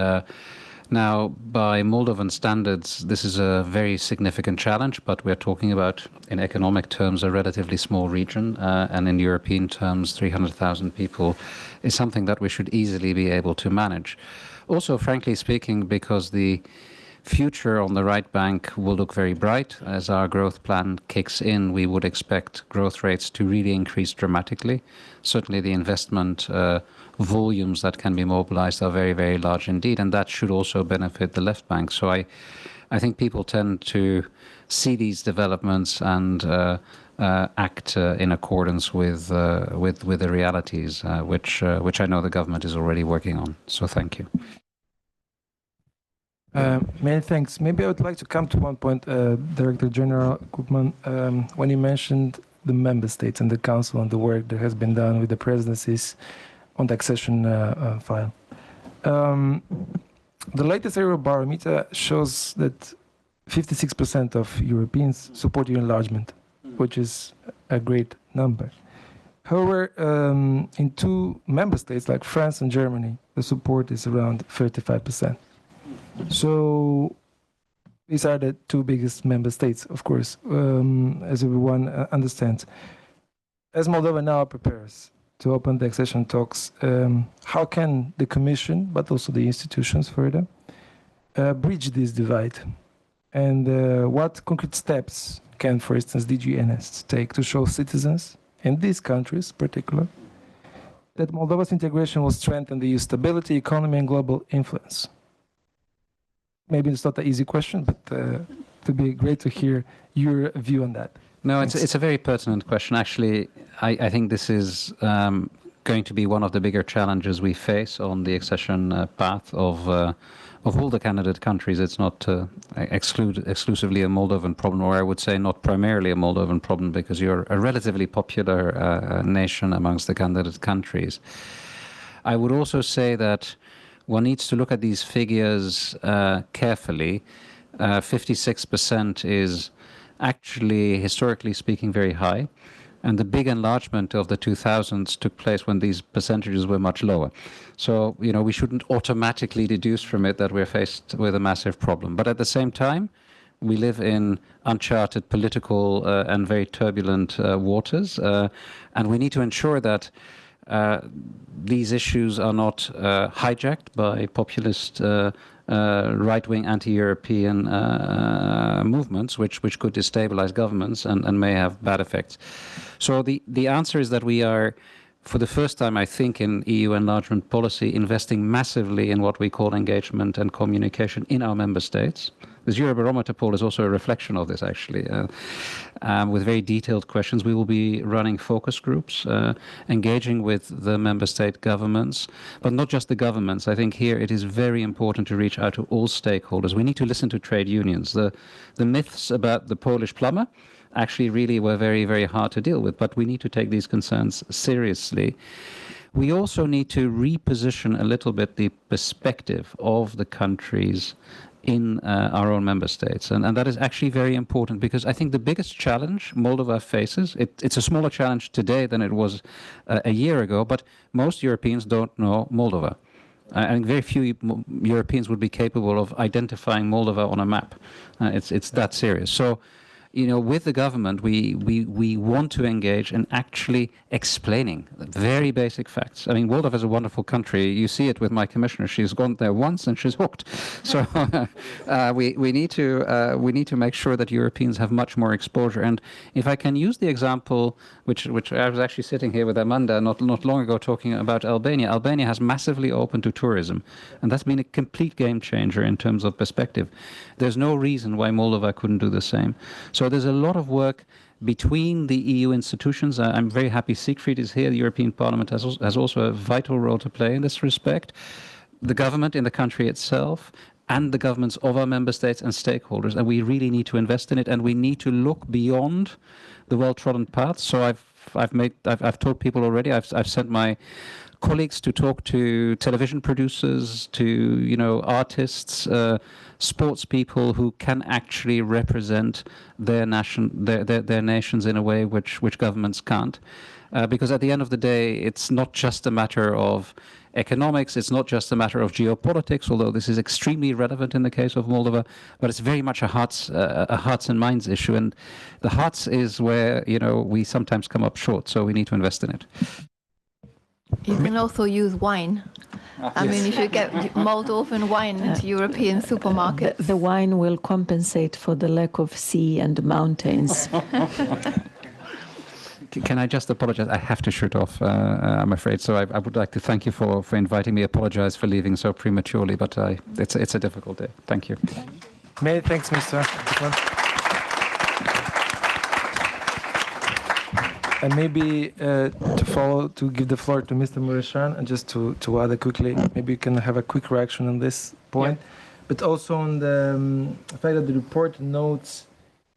Now, by Moldovan standards, this is a very significant challenge, but we're talking about, in economic terms, a relatively small region, and in European terms, 300,000 people is something that we should easily be able to manage. Also, frankly speaking, because the future on the right bank will look very bright. As our growth plan kicks in, we would expect growth rates to really increase dramatically. Certainly the investment volumes that can be mobilized are very, very large indeed, and that should also benefit the left bank. So I think people tend to see these developments and act in accordance with the realities, which I know the government is already working on. So thank you. Many thanks. Maybe I would like to come to one point, Director-General Koopman, when you mentioned the member states and the council and the work that has been done with the presidencies on the accession file. The latest Eurobarometer shows that 56% of Europeans support your enlargement, which is a great number. However, in two member states like France and Germany, the support is around 35%. So these are the two biggest member states, of course, as everyone understands. As Moldova now prepares to open the accession talks, how can the Commission, but also the institutions further, bridge this divide? And what concrete steps can, for instance, DG ENEST take to show citizens in these countries in particular that Moldova's integration will strengthen the EU stability, economy, and global influence? Maybe it's not an easy question, but it would be great to hear your view on that. No, it's a very pertinent question. Actually, I think this is going to be one of the bigger challenges we face on the accession path of all the candidate countries. It's not exclusively a Moldovan problem, or I would say not primarily a Moldovan problem, because you're a relatively popular nation amongst the candidate countries. I would also say that one needs to look at these figures carefully. 56% is actually, historically speaking, very high. And the big enlargement of the 2000s took place when these percentages were much lower. So, we shouldn't automatically deduce from it that we're faced with a massive problem. But at the same time, we live in uncharted political and very turbulent waters. And we need to ensure that these issues are not hijacked by populist right-wing anti-European movements, which could destabilize governments and may have bad effects. So the answer is that we are, for the first time, I think, in EU enlargement policy, investing massively in what we call engagement and communication in our member states. This Eurobarometer poll is also a reflection of this, actually, with very detailed questions. We will be running focus groups, engaging with the member state governments, but not just the governments. I think here it is very important to reach out to all stakeholders. We need to listen to trade unions. The myths about the Polish plumber actually really were very, very hard to deal with, but we need to take these concerns seriously. We also need to reposition a little bit the perspective of the countries in our own member states. And that is actually very important, because I think the biggest challenge Moldova faces, it's a smaller challenge today than it was a year ago, but most Europeans don't know Moldova. I think very few Europeans would be capable of identifying Moldova on a map. It's that serious. So, you know, with the government, we want to engage in actually explaining very basic facts. I mean, Moldova is a wonderful country. You see it with my commissioner. She's gone there once and she's hooked. So we need to make sure that Europeans have much more exposure. And if I can use the example, which I was actually sitting here with Amanda not long ago talking about Albania. Albania has massively opened to tourism, and that's been a complete game changer in terms of perspective. There's no reason why Moldova couldn't do the same. So there's a lot of work between the EU institutions. I'm very happy Siegfried is here. The European Parliament has also a vital role to play in this respect. The government in the country itself and the governments of our member states and stakeholders, and we really need to invest in it, and we need to look beyond the well-trodden paths. So I've told people already. I've sent my colleagues to talk to television producers, to artists, sports people who can actually represent their nations in a way which governments can't, because at the end of the day, it's not just a matter of economics, it's not just a matter of geopolitics, although this is extremely relevant in the case of Moldova, but it's very much a hearts and minds issue, and the hearts is where we sometimes come up short, so we need to invest in it. You can also use wine. I mean, if you get Moldovan wine into European supermarkets. The wine will compensate for the lack of sea and mountains. Can I just apologize? I have to shoot off, I'm afraid. So I would like to thank you for inviting me. Apologize for leaving so prematurely, but it's a difficult day. Thank you. Many thanks, Mr. And maybe to give the floor to Mr. Muresan, and just to add quickly, maybe you can have a quick reaction on this point, but also on the fact that the report notes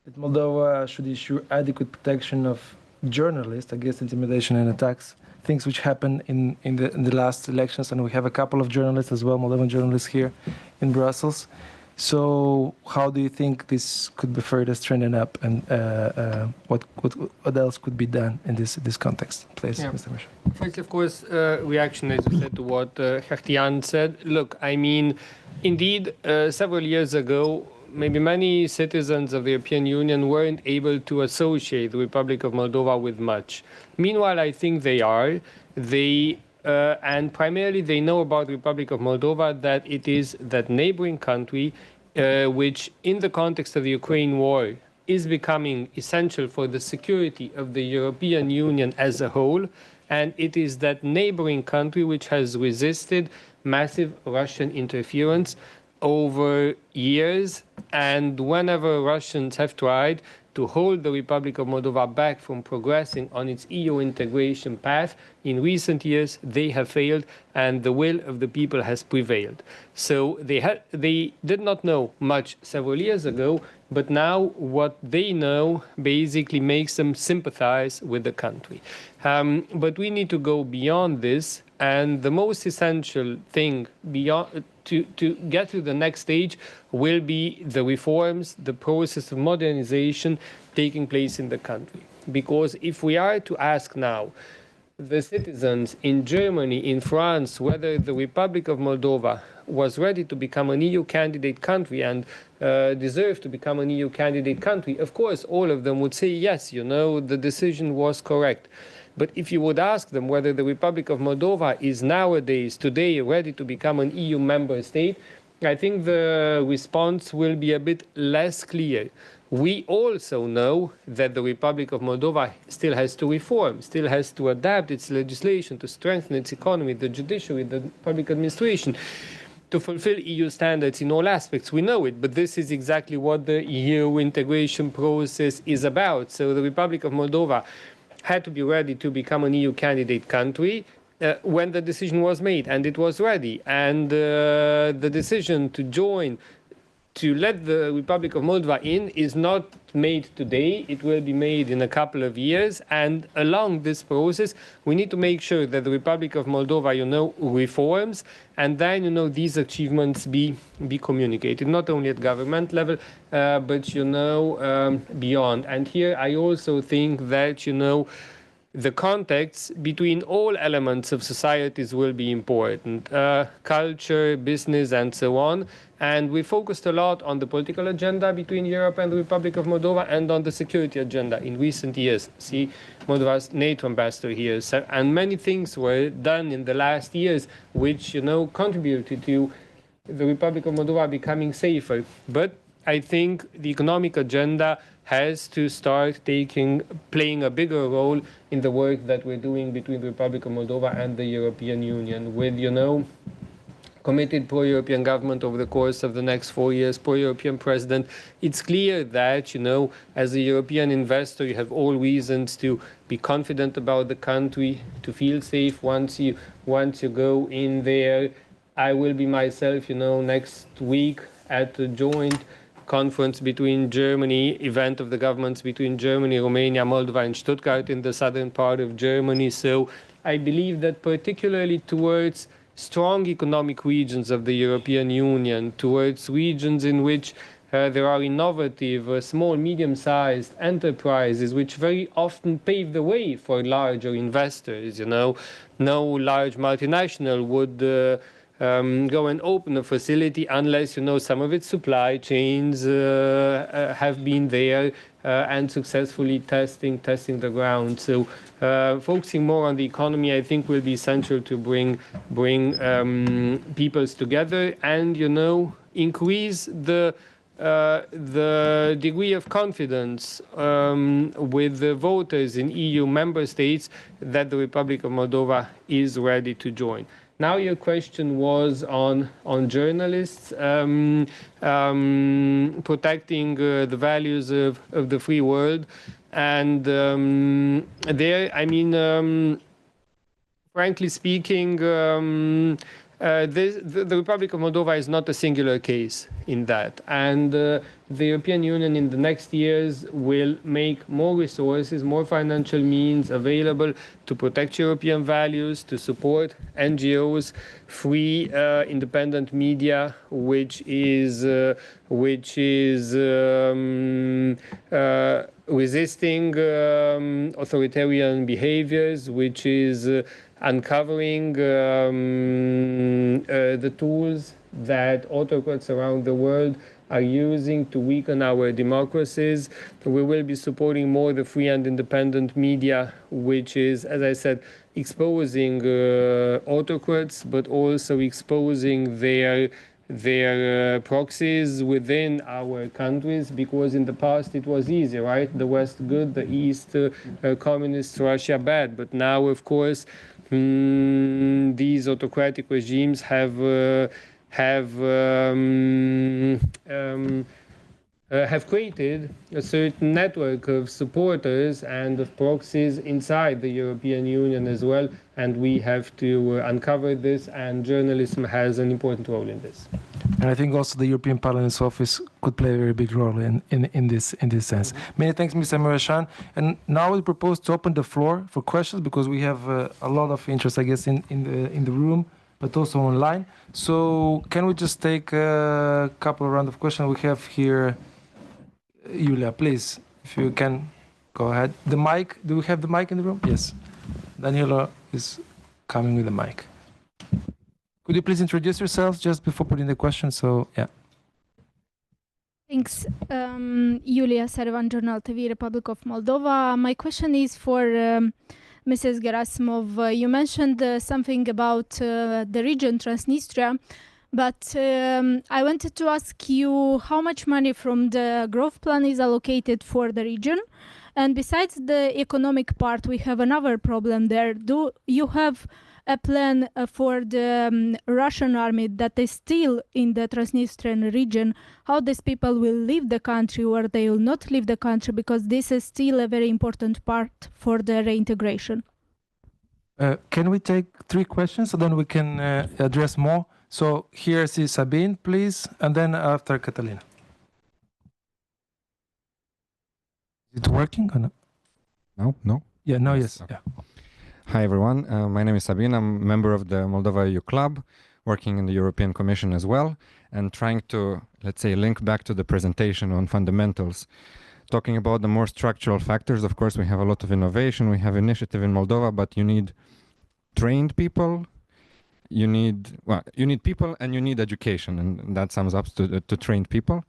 that Moldova should ensure adequate protection of journalists against intimidation and attacks, things which happened in the last elections, and we have a couple of journalists as well, Moldovan journalists here in Brussels. So how do you think this could be further strengthened up, and what else could be done in this context? Please, Mr. Muresan. First, of course, reaction, as you said, to what Gert said. Look, I mean, indeed, several years ago, maybe many citizens of the European Union weren't able to associate the Republic of Moldova with much. Meanwhile, I think they are. And primarily they know about the Republic of Moldova that it is that neighboring country which, in the context of the Ukraine war, is becoming essential for the security of the European Union as a whole. And it is that neighboring country which has resisted massive Russian interference over years. And whenever Russians have tried to hold the Republic of Moldova back from progressing on its EU integration path, in recent years they have failed, and the will of the people has prevailed. So they did not know much several years ago, but now what they know basically makes them sympathize with the country. But we need to go beyond this, and the most essential thing beyond to get to the next stage will be the reforms, the process of modernization taking place in the country. Because if we are to ask now the citizens in Germany, in France, whether the Republic of Moldova was ready to become an EU candidate country and deserved to become an EU candidate country, of course, all of them would say, yes, the decision was correct. But if you would ask them whether the Republic of Moldova is nowadays, today, ready to become an EU member state, I think the response will be a bit less clear. We also know that the Republic of Moldova still has to reform, still has to adapt its legislation to strengthen its economy, the judiciary, the public administration, to fulfill EU standards in all aspects. We know it, but this is exactly what the EU integration process is about. So the Republic of Moldova had to be ready to become an EU candidate country when the decision was made, and it was ready. And the decision to join, to let the Republic of Moldova in, is not made today. It will be made in a couple of years. And along this process, we need to make sure that the Republic of Moldova, reforms, and then, these achievements be communicated, not only at government level, but, beyond. And here I also think that, the contacts between all elements of societies will be important, culture, business, and so on. And we focused a lot on the political agenda between Europe and the Republic of Moldova and on the security agenda in recent years. See Moldova's NATO ambassador here. So, and many things were done in the last years which, contributed to the Republic of Moldova becoming safer. But I think the economic agenda has to start playing a bigger role in the work that we're doing between the Republic of Moldova and the European Union with, committed pro-European government over the course of the next 4 years, pro-European president. It's clear that, as a European investor, you have all reasons to be confident about the country, to feel safe once you go in there. I will be myself, next week at a joint conference between Germany, event of the governments between Germany, Romania, Moldova, and Stuttgart in the southern part of Germany. So I believe that particularly towards strong economic regions of the European Union, towards regions in which there are innovative, small, medium-sized enterprises which very often pave the way for larger investors. No large multinational would go and open a facility unless, some of its supply chains have been there and successfully testing the ground. So focusing more on the economy, I think, will be essential to bring peoples together and, increase the degree of confidence with the voters in EU member states that the Republic of Moldova is ready to join. Now your question was on journalists, protecting the values of the free world. And frankly speaking, the Republic of Moldova is not a singular case in that. And the European Union in the next years will make more resources, more financial means available to protect European values, to support NGOs, free independent media, which is resisting authoritarian behaviors, which is uncovering the tools that autocrats around the world are using to weaken our democracies. We will be supporting more the free and independent media, which is, as I said, exposing autocrats, but also exposing their proxies within our countries, because in the past it was easy, right? The West good, the East communist, Russia bad. But now, of course, these autocratic regimes have created a certain network of supporters and of proxies inside the European Union as well, and we have to uncover this, and journalism has an important role in this. And I think also the European Parliament's office could play a very big role in this sense. Many thanks, Mr. Muresan. And now we propose to open the floor for questions, because we have a lot of interest, I guess, in the room, but also online. So can we just take a couple of rounds of questions? We have here, Julia, please, if you can go ahead. The mic, do we have the mic in the room? Yes. Daniela is coming with the mic. Could you please introduce yourself just before putting the question? So, yeah. Thanks. Julia Servan, Journal TV, Republic of Moldova. My question is for Mrs. Gherasimov, you mentioned something about the region Transnistria, but I wanted to ask you how much money from the growth plan is allocated for the region? And besides the economic part, we have another problem there. Do you have a plan for the Russian army that is still in the Transnistrian region, how these people will leave the country or they will not leave the country, because this is still a very important part for the reintegration? Can we take 3 questions so then we can address more? So here's Sabine, please, and then after Catalina. Is it working or no? No? Yeah, no, yes. Okay. Yeah. Hi, everyone. My name is Sabine. I'm a member of the Moldova-EU Club, working in the European Commission as well, and trying to, let's say, link back to the presentation on fundamentals. Talking about the more structural factors, of course, we have a lot of innovation. We have initiative in Moldova, but you need trained people. You need people and you need education, and that sums up to trained people.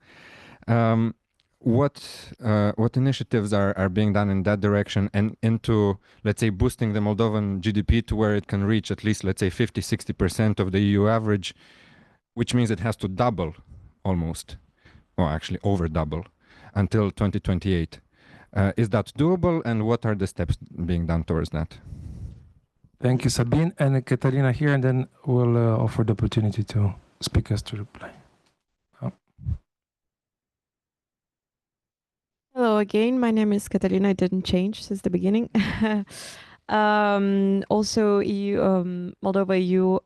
What initiatives are being done in that direction and into, let's say, boosting the Moldovan GDP to where it can reach at least, let's say, 50-60% of the EU average, which means it has to double almost, or actually over double, until 2028. Is that doable, and what are the steps being done towards that? Thank you, Sabine. And Katarina here, and then we'll offer the opportunity to speakers to reply. Hello again, my name is Catalina. I didn't change since the beginning. Also Moldova-EU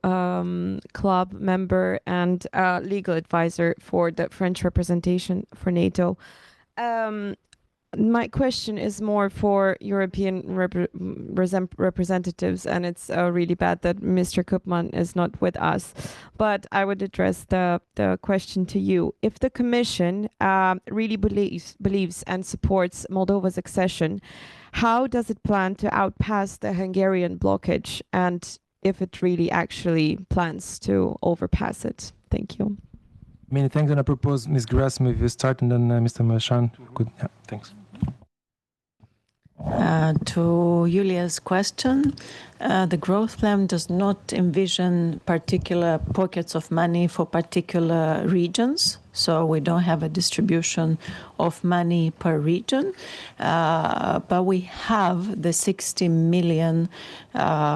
club member and legal advisor for the French representation for NATO. My question is more for European representatives, and it's really bad that Mr. Koopman is not with us. But I would address the question to you. If the Commission really believes and supports Moldova's accession, how does it plan to outpass the Hungarian blockage, and if it really actually plans to overpass it? Thank you. Many thanks, and I propose Ms. Gherasimov, if you start, and then Mr. Muresan. Good. Yeah, thanks. To Yulia's question, the growth plan does not envision particular pockets of money for particular regions. So we don't have a distribution of money per region, but we have the 60 million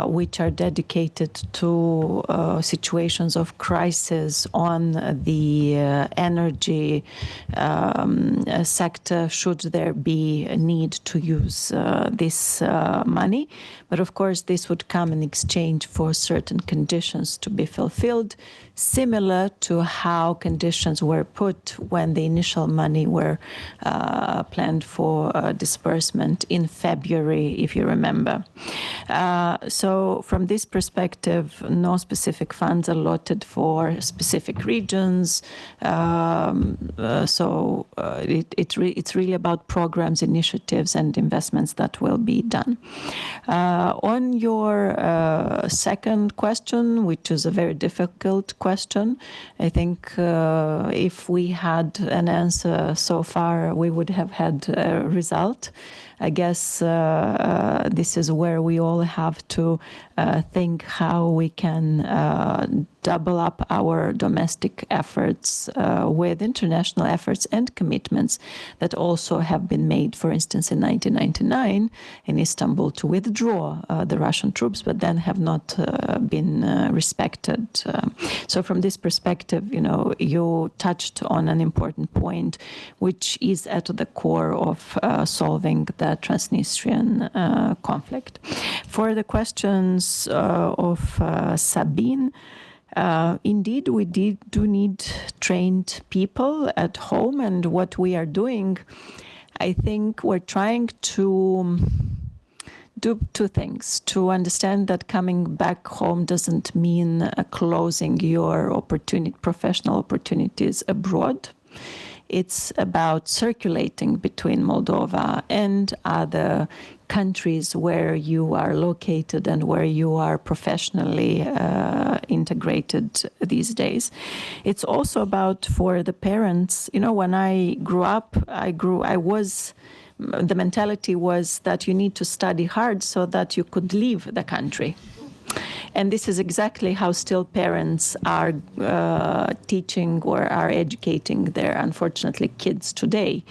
which are dedicated to situations of crisis on the energy sector, should there be a need to use this money. But of course, this would come in exchange for certain conditions to be fulfilled, similar to how conditions were put when the initial money were planned for disbursement in February, if you remember. So from this perspective, no specific funds allotted for specific regions. So it's really about programs, initiatives, and investments that will be done. On your second question, which is a very difficult question, I think if we had an answer so far, we would have had a result. I guess this is where we all have to think how we can double up our domestic efforts with international efforts and commitments that also have been made, for instance, in 1999 in Istanbul to withdraw the Russian troops, but then have not been respected. So from this perspective, you know, you touched on an important point, which is at the core of solving the Transnistrian conflict. For the questions of Sabine, indeed, we do need trained people at home, and what we are doing, I think we're trying to do 2 things. To understand that coming back home doesn't mean closing your professional opportunities abroad. It's about circulating between Moldova and other countries where you are located and where you are professionally integrated these days. It's also about, for the parents, you know, when I grew up, I was the mentality was that you need to study hard so that you could leave the country. And this is exactly how still parents are teaching or are educating their, unfortunately, kids today.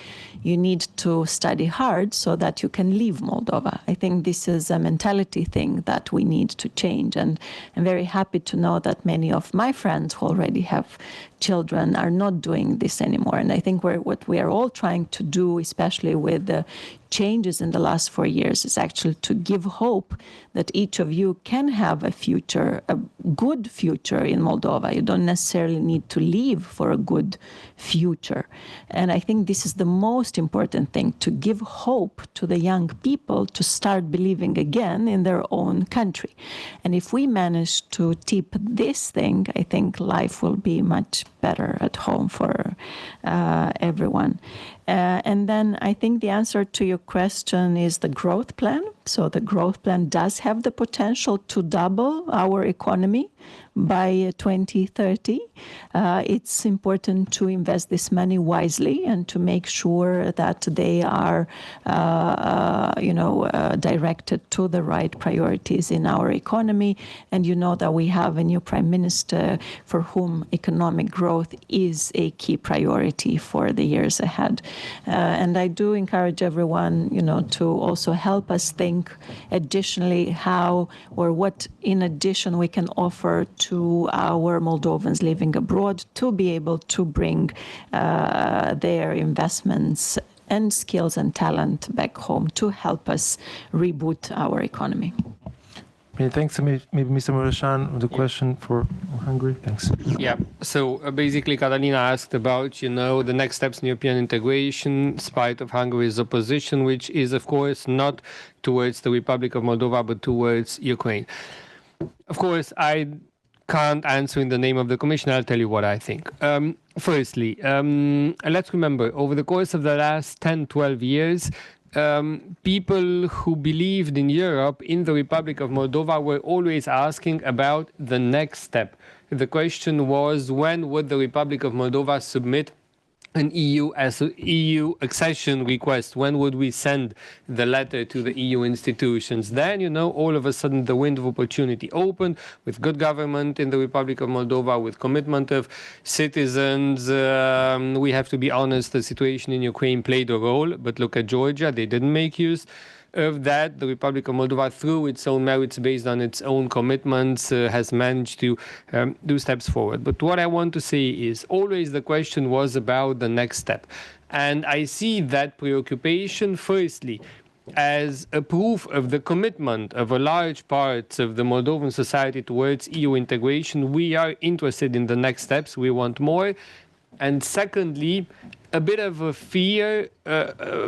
You need to study hard so that you can leave Moldova. I think this is a mentality thing that we need to change. And I'm very happy to know that many of my friends who already have children are not doing this anymore. And I think what we are all trying to do, especially with the changes in the last 4 years, is actually to give hope that each of you can have a future, a good future in Moldova. You don't necessarily need to leave for a good future. And I think this is the most important thing, to give hope to the young people to start believing again in their own country. And if we manage to tip this thing, I think life will be much better at home for everyone. And then I think the answer to your question is the growth plan. So the growth plan does have the potential to double our economy by 2030. It's important to invest this money wisely and to make sure that they are, directed to the right priorities in our economy. And you know that we have a new prime minister for whom economic growth is a key priority for the years ahead. And I do encourage everyone, to also help us think additionally how or what in addition we can offer to our Moldovans living abroad to be able to bring their investments and skills and talent back home to help us reboot our economy. Many thanks. Maybe Mr. Muresan, the question for Hungary. Thanks. Yeah. So basically, Catalina asked about, the next steps in European integration, in spite of Hungary's opposition, which is, of course, not towards the Republic of Moldova, but towards Ukraine. Of course, I can't answer in the name of the Commission. I'll tell you what I think. Firstly, let's remember, over the course of the last 10, 12 years, people who believed in Europe, in the Republic of Moldova, were always asking about the next step. The question was, when would the Republic of Moldova submit an EU accession request? When would we send the letter to the EU institutions? Then, all of a sudden the window of opportunity opened with good government in the Republic of Moldova, with commitment of citizens. We have to be honest, the situation in Ukraine played a role, but look at Georgia, they didn't make use of that. The Republic of Moldova, through its own merits, based on its own commitments, has managed to do steps forward. But what I want to say is, always the question was about the next step. And I see that preoccupation, firstly, as a proof of the commitment of a large part of the Moldovan society towards EU integration. We are interested in the next steps. We want more. And secondly, a bit of a fear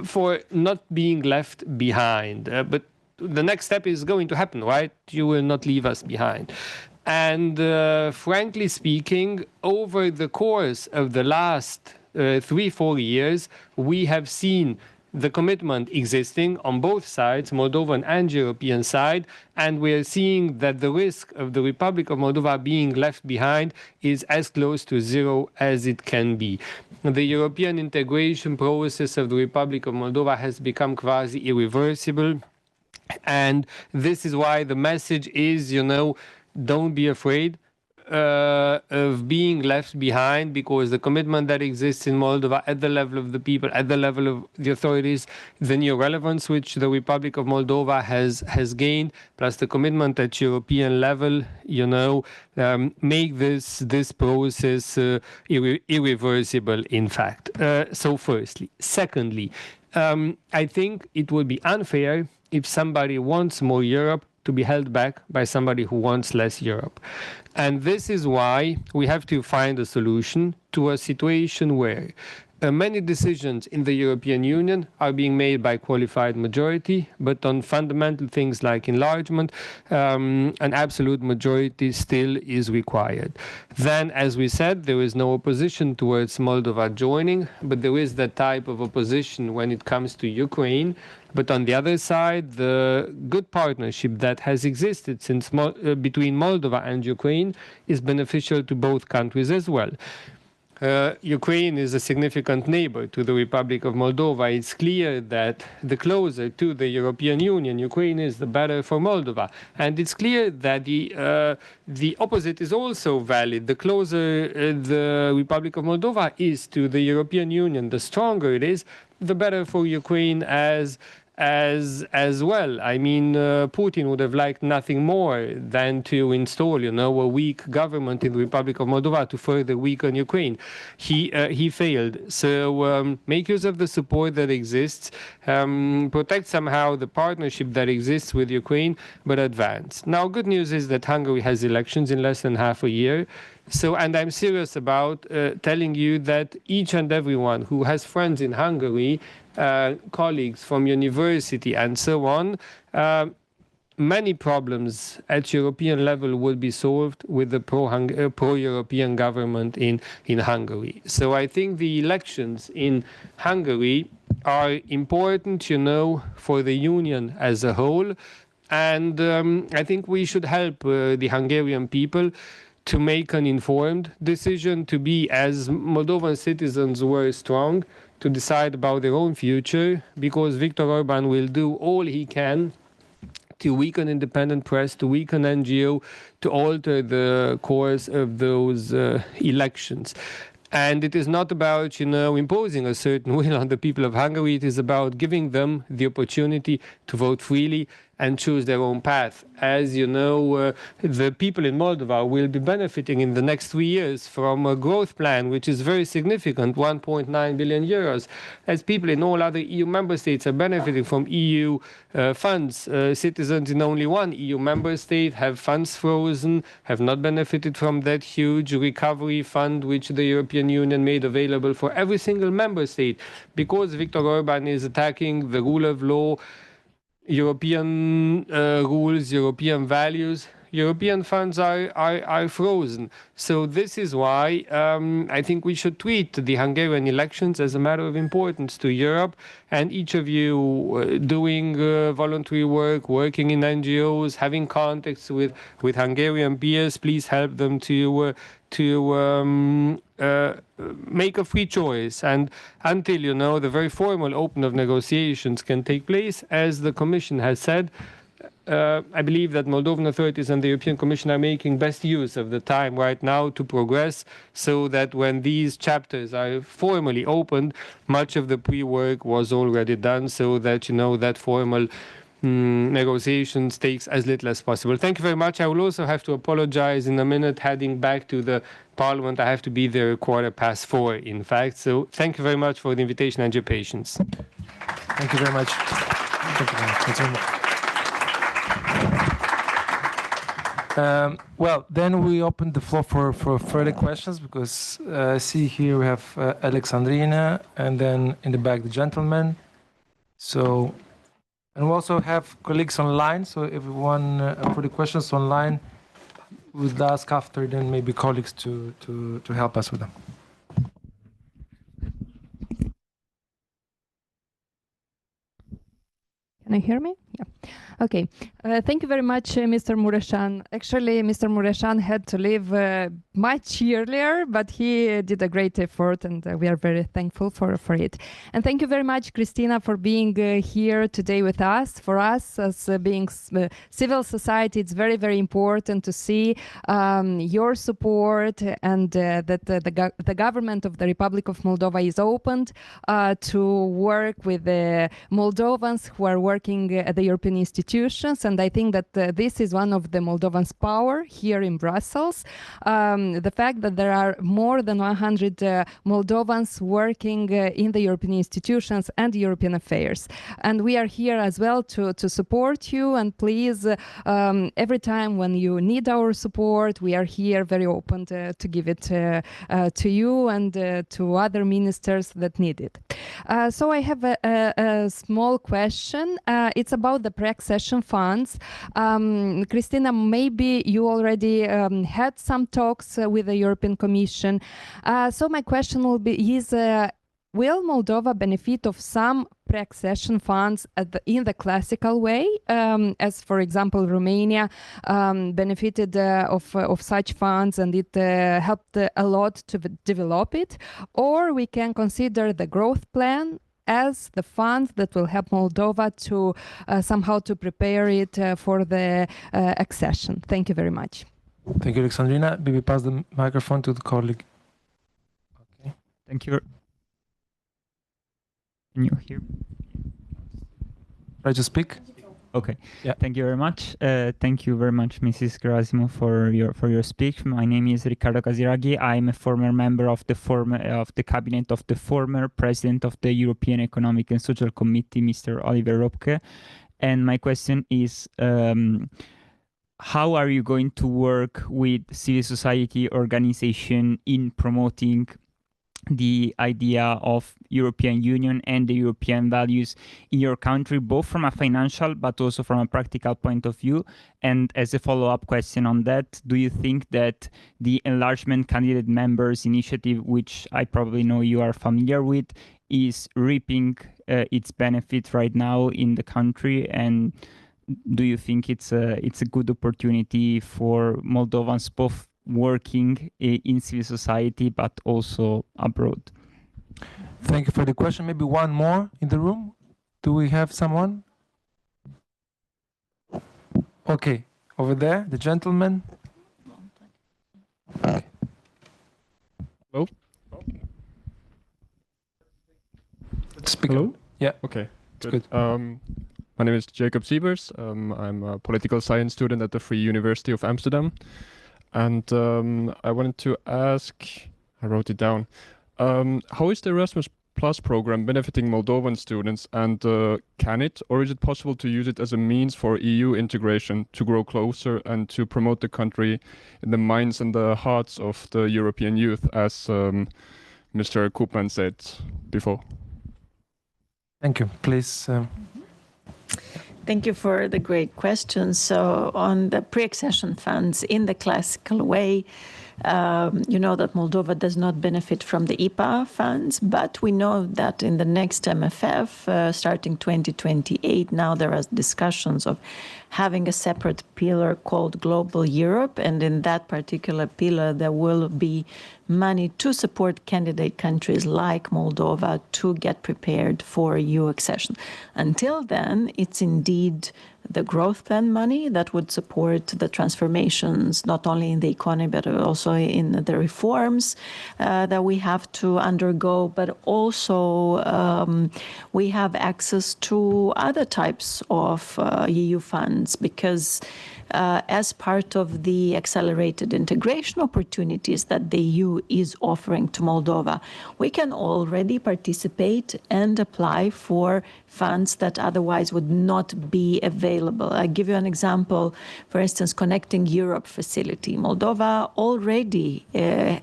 for not being left behind. But the next step is going to happen, right? You will not leave us behind. And frankly speaking, over the course of the last 3-4 years, we have seen the commitment existing on both sides, Moldovan and European side, and we are seeing that the risk of the Republic of Moldova being left behind is as close to zero as it can be. The European integration process of the Republic of Moldova has become quasi irreversible, and this is why the message is, don't be afraid of being left behind, because the commitment that exists in Moldova at the level of the people, at the level of the authorities, the new relevance which the Republic of Moldova has gained, plus the commitment at European level, make this process irreversible, in fact. So firstly. Secondly, I think it would be unfair if somebody wants more Europe to be held back by somebody who wants less Europe. And this is why we have to find a solution to a situation where many decisions in the European Union are being made by qualified majority, but on fundamental things like enlargement, an absolute majority still is required. Then, as we said, there is no opposition towards Moldova joining, but there is that type of opposition when it comes to Ukraine. But on the other side, the good partnership that has existed since between Moldova and Ukraine is beneficial to both countries as well. Ukraine is a significant neighbor to the Republic of Moldova. It's clear that the closer to the European Union Ukraine is, the better for Moldova. And it's clear that the opposite is also valid. The closer the Republic of Moldova is to the European Union, the stronger it is, the better for Ukraine as well. I mean, Putin would have liked nothing more than to install, a weak government in the Republic of Moldova to further weaken Ukraine. He failed. So make use of the support that exists, protect somehow the partnership that exists with Ukraine, but advance. Now, good news is that Hungary has elections in less than half a year. So, and I'm serious about telling you that each and everyone who has friends in Hungary, colleagues from university and so on, many problems at European level will be solved with the pro-European government in Hungary. So I think the elections in Hungary are important, for the Union as a whole. And I think we should help the Hungarian people to make an informed decision, to be, as Moldovan citizens were strong, to decide about their own future, because Viktor Orban will do all he can to weaken independent press, to weaken NGO, to alter the course of those elections. And it is not about, imposing a certain will on the people of Hungary. It is about giving them the opportunity to vote freely and choose their own path. As you know, the people in Moldova will be benefiting in the next 3 years from a growth plan, which is very significant, 1.9 billion euros. As people in all other EU member states are benefiting from EU funds, citizens in only one EU member state have funds frozen, have not benefited from that huge recovery fund which the European Union made available for every single member state, because Viktor Orban is attacking the rule of law, European rules, European values. European funds are frozen. So this is why I think we should treat the Hungarian elections as a matter of importance to Europe. And each of you doing voluntary work, working in NGOs, having contacts with Hungarian peers, please help them to make a free choice. And until, the very formal opening of negotiations can take place, as the Commission has said, I believe that Moldovan authorities and the European Commission are making best use of the time right now to progress, so that when these chapters are formally opened, much of the pre-work was already done, so that, that formal negotiations takes as little as possible. Thank you very much. I will also have to apologize in a minute, heading back to the Parliament. I have to be there 4:15, in fact. So thank you very much for the invitation and your patience. Thank you very much. Thank you very much. Thank you very much. Well, then we open the floor for further questions, because I see here we have Alexandrina, and then in the back the gentleman. So, and we also have colleagues online. So everyone for the questions online, we'll ask after, then maybe colleagues to help us with them. Can I hear me? Yeah. Okay. Thank you very much, Mr. Muresan. Actually, Mr. Muresan had to leave much earlier, but he did a great effort, and we are very thankful for it. And thank you very much, Cristina, for being here today with us. For us, as being civil society, it's very, very important to see your support, and that the government of the Republic of Moldova is opened to work with the Moldovans who are working at the European institutions. And I think that this is one of the Moldovans' power here in Brussels. The fact that there are more than 100 Moldovans working in the European institutions and European affairs. And we are here as well to support you. And please, every time when you need our support, we are here very open to give it to you and to other ministers that need it. So I have a small question. It's about the pre-accession funds. Cristina, maybe you already had some talks with the European Commission. So my question will be, will Moldova benefit of some pre-accession funds in the classical way, as for example Romania benefited of such funds and it helped a lot to develop it, or we can consider the growth plan as the fund that will help Moldova to somehow to prepare it for the accession. Thank you very much. Thank you, Alexandrina. Maybe pass the microphone to the colleague. Okay. Thank you. Can you hear? Try to speak. Okay. Yeah. Thank you very much. Thank you very much, Mrs. Gherasimov, for your speech. My name is Ricardo Kaziragi. I'm a former member of the cabinet of the former president of the European Economic and Social Committee, Mr. Oliver Ropke. And my question is, how are you going to work with civil society organization in promoting the idea of European Union and the European values in your country, both from a financial but also from a practical point of view? And as a follow-up question on that, do you think that the Enlargement Candidate Members Initiative, which I probably know you are familiar with, is reaping its benefit right now in the country? And do you think it's a good opportunity for Moldovans both working in civil society but also abroad? Thank you for the question. Maybe one more in the room. Do we have someone? Okay, over there, the gentleman. Okay. Hello? Speak. Hello? Yeah. Okay, good. My name is Jacob Siebers. I'm a political science student at the Free University of Amsterdam. And I wanted to ask, I wrote it down, how is the Erasmus Plus program benefiting Moldovan students, and can it, or is it possible to use it as a means for EU integration to grow closer and to promote the country in the minds and the hearts of the European youth, as Mr. Koopman said before? Thank you. Please. Thank you for the great question. So on the pre-accession funds, in the classical way, you know that Moldova does not benefit from the IPA funds, but we know that in the next MFF, starting 2028, now there are discussions of having a separate pillar called Global Europe, and in that particular pillar there will be money to support candidate countries like Moldova to get prepared for EU accession. Until then, it's indeed the growth plan money that would support the transformations, not only in the economy, but also in the reforms that we have to undergo, but also we have access to other types of EU funds, because as part of the accelerated integration opportunities that the EU is offering to Moldova, we can already participate and apply for funds that otherwise would not be available. I give you an example, for instance, Connecting Europe facility. Moldova already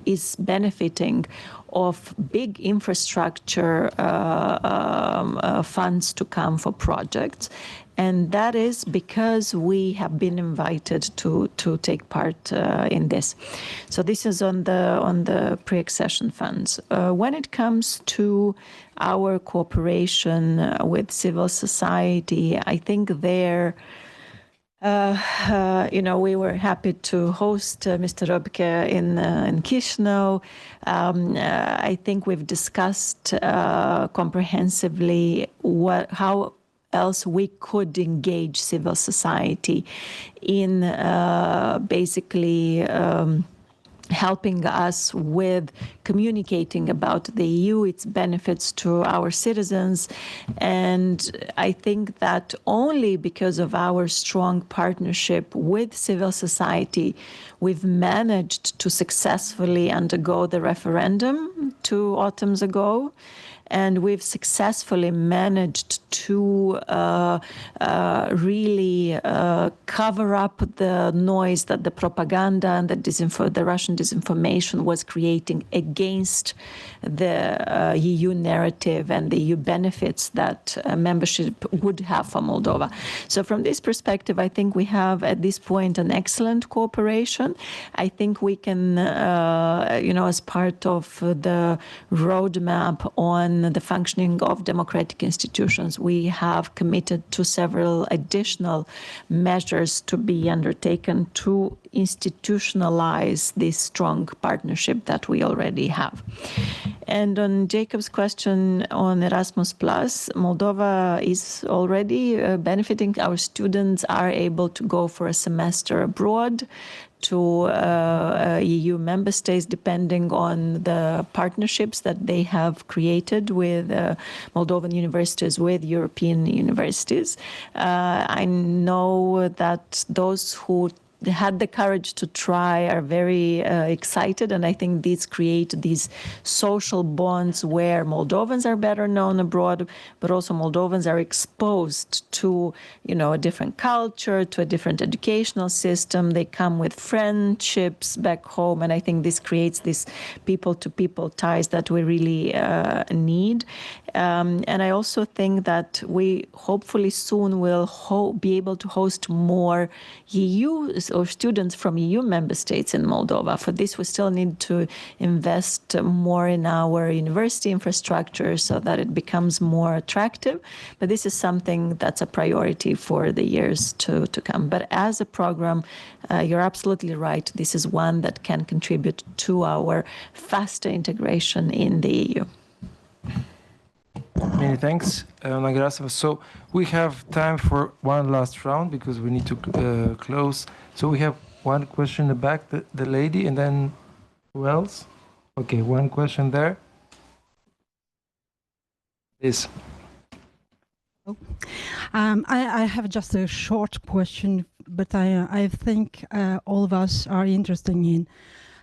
is benefiting of big infrastructure funds to come for projects. And that is because we have been invited to take part in this. So this is on the pre-accession funds. When it comes to our cooperation with civil society, I think there, we were happy to host Mr. Ropke in Chisinau. I think we've discussed comprehensively how else we could engage civil society in basically helping us with communicating about the EU, its benefits to our citizens. And I think that only because of our strong partnership with civil society, we've managed to successfully undergo the referendum 2 autumns ago. And we've successfully managed to really cover up the noise that the propaganda and the Russian disinformation was creating against the EU narrative and the EU benefits that membership would have for Moldova. So from this perspective, I think we have at this point an excellent cooperation. I think we can, as part of the roadmap on on the functioning of democratic institutions. We have committed to several additional measures to be undertaken to institutionalize this strong partnership that we already have. And on Jacob's question on Erasmus+, Moldova is already benefiting. Our students are able to go for a semester abroad to EU member states, depending on the partnerships that they have created with Moldovan universities, with European universities. I know that those who had the courage to try are very excited, and I think these create these social bonds where Moldovans are better known abroad, but also Moldovans are exposed to, you know, a different culture, to a different educational system. They come with friendships back home, and I think this creates these people-to-people ties that we really need. And I also think that we hopefully soon will be able to host more EU or students from EU member states in Moldova. For this, we still need to invest more in our university infrastructure so that it becomes more attractive. But this is something that's a priority for the years to come. But as a program, you're absolutely right. This is one that can contribute to our faster integration in the EU. Many thanks, Gherasimov. So we have time for one last round because we need to close. So we have one question in the back, the lady, and then who else? Okay, one question there. Yes. I have just a short question, but I think all of us are interested in.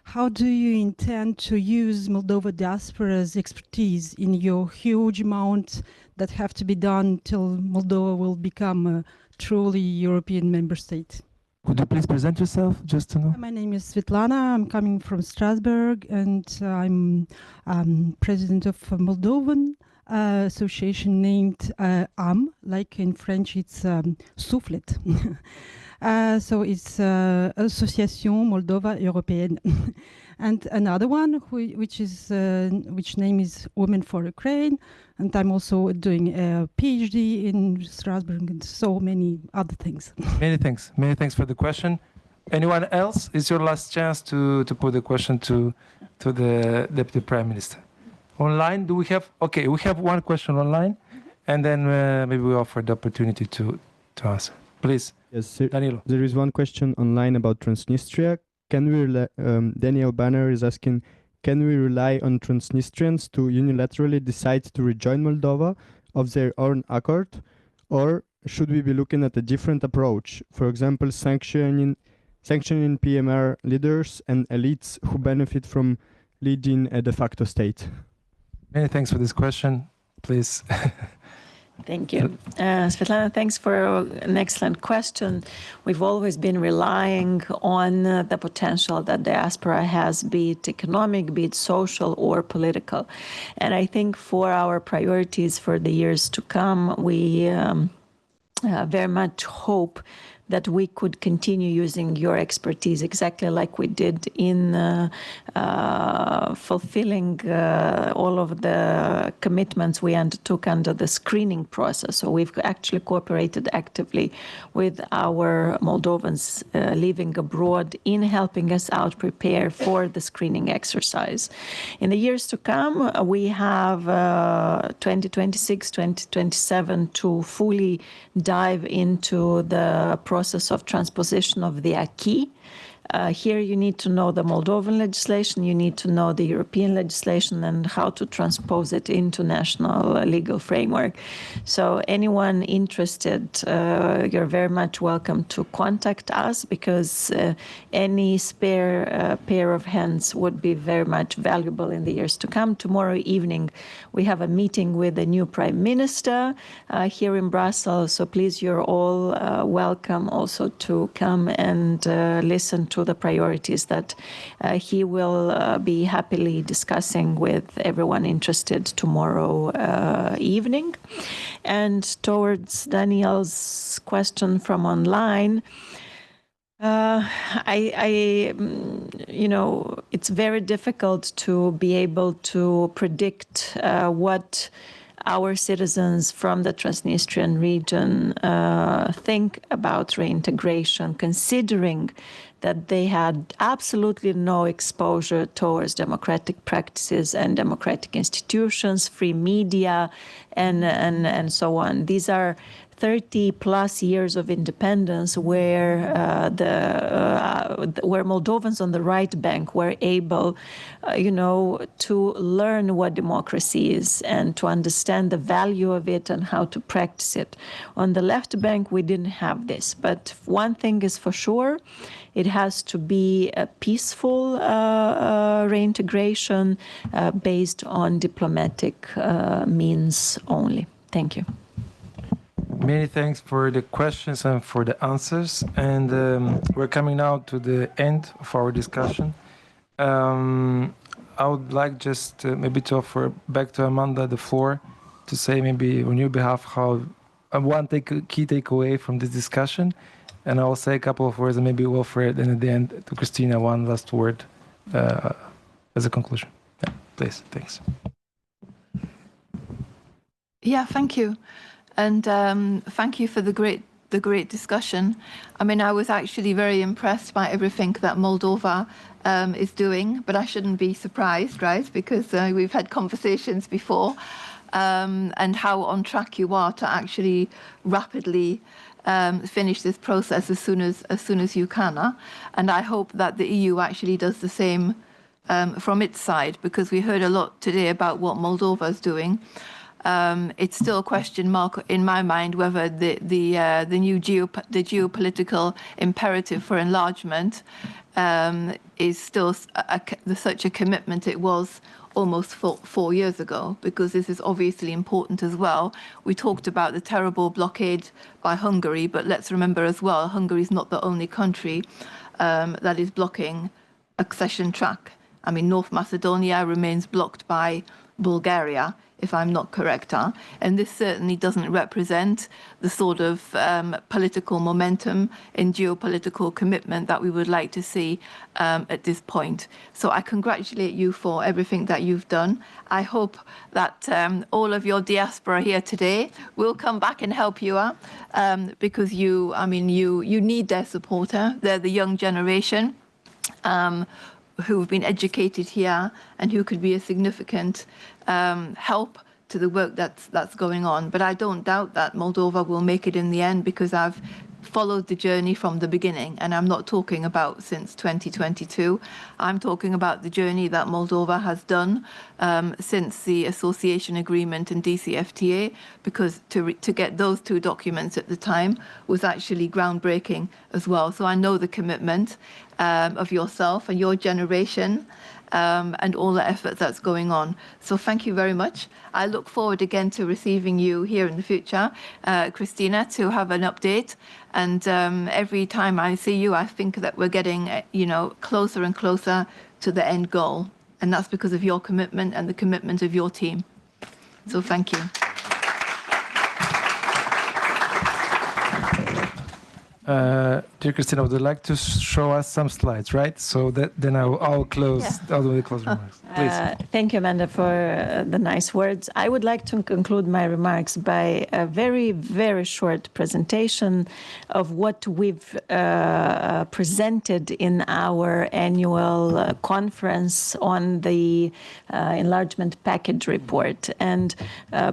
How do you intend to use Moldova diaspora's expertise in your huge amount that have to be done till Moldova will become a truly European member state? Could you please present yourself, just to know? My name is Svetlana. I'm coming from Strasbourg, and I'm president of a Moldovan association named AM, like in French it's Soufflet. So it's Association Moldova Européenne. And another one which name is Women for Ukraine, and I'm also doing a PhD in Strasbourg and so many other things. Many thanks for the question. Anyone else? It's your last chance to put the question to the Deputy Prime Minister. Online, do we have? Okay, we have one question online, and then maybe we offer the opportunity to answer. Please. Yes, Danilo. There is one question online about Transnistria. Can we? Daniel Banner is asking, can we rely on Transnistrians to unilaterally decide to rejoin Moldova of their own accord, or should we be looking at a different approach? For example, sanctioning PMR leaders and elites who benefit from leading a de facto state. Many thanks for this question. Please. Thank you. Svetlana, thanks for an excellent question. We've always been relying on the potential that diaspora has, be it economic, be it social or political. And I think for our priorities for the years to come, we very much hope that we could continue using your expertise exactly like we did in fulfilling all of the commitments we undertook under the screening process. So we've actually cooperated actively with our Moldovans living abroad in helping us out prepare for the screening exercise. In the years to come, we have 2026, 2027 to fully dive into the process of transposition of the acquis. Here you need to know the Moldovan legislation, you need to know the European legislation and how to transpose it into national legal framework. So anyone interested, you're very much welcome to contact us, because any spare pair of hands would be very much valuable in the years to come. Tomorrow evening we have a meeting with the new Prime Minister here in Brussels, so please, you're all welcome also to come and listen to the priorities that he will be happily discussing with everyone interested tomorrow evening. And towards Daniel's question from online, you know, it's very difficult to be able to predict what our citizens from the Transnistrian region think about reintegration, considering that they had absolutely no exposure towards democratic practices and democratic institutions, free media, and so on. These are 30 plus years of independence where where Moldovans on the right bank were able, to learn what democracy is and to understand the value of it and how to practice it. On the left bank, we didn't have this. But one thing is for sure, it has to be a peaceful reintegration based on diplomatic means only. Thank you. Many thanks for the questions and for the answers. And we're coming now to the end of our discussion. I would like just maybe to offer back to Amanda the floor to say maybe on your behalf how one key takeaway from this discussion. And I will say a couple of words and maybe Wilfred, and at the end to Cristina, one last word as a conclusion. Yeah, please, thanks. Yeah, thank you. And thank you for the great discussion. I mean, I was actually very impressed by everything that Moldova is doing, but I shouldn't be surprised, right? Because we've had conversations before, and how on track you are to actually rapidly finish this process as soon as you can. And I hope that the EU actually does the same from its side, because we heard a lot today about what Moldova is doing. It's still a question mark in my mind whether the new geopolitical imperative for enlargement is still such a commitment it was almost 4 years ago, because this is obviously important as well. We talked about the terrible blockade by Hungary, but let's remember as well, Hungary is not the only country that is blocking accession track. I mean, North Macedonia remains blocked by Bulgaria, if I'm not correct, and this certainly doesn't represent the sort of political momentum and geopolitical commitment that we would like to see at this point. So I congratulate you for everything that you've done. I hope that all of your diaspora here today will come back and help you out, because you need their support. They're the young generation who've been educated here and who could be a significant help to the work that's going on. But I don't doubt that Moldova will make it in the end, because I've followed the journey from the beginning, and I'm not talking about since 2022. I'm talking about the journey that Moldova has done since the association agreement and DCFTA, because to get those two documents at the time was actually groundbreaking as well. So I know the commitment of yourself and your generation and all the effort that's going on. So thank you very much. I look forward again to receiving you here in the future, Cristina, to have an update. And every time I see you, I think that we're getting, closer and closer to the end goal. And that's because of your commitment and the commitment of your team. So thank you. Dear Cristina, would you like to show us some slides, right? So that then I'll close. Yeah. I'll do the closing remarks. Please. Thank you, Amanda, for the nice words. I would like to conclude my remarks by a very, very short presentation of what we've presented in our annual conference on the enlargement package report. And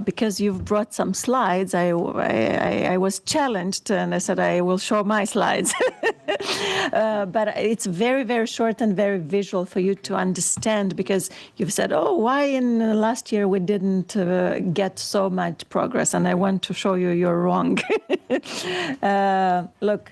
because you've brought some slides, I was challenged, and I said I will show my slides. But it's very, very short and very visual for you to understand, because you've said, oh, why in last year we didn't get so much progress? And I want to show you you're wrong. Look,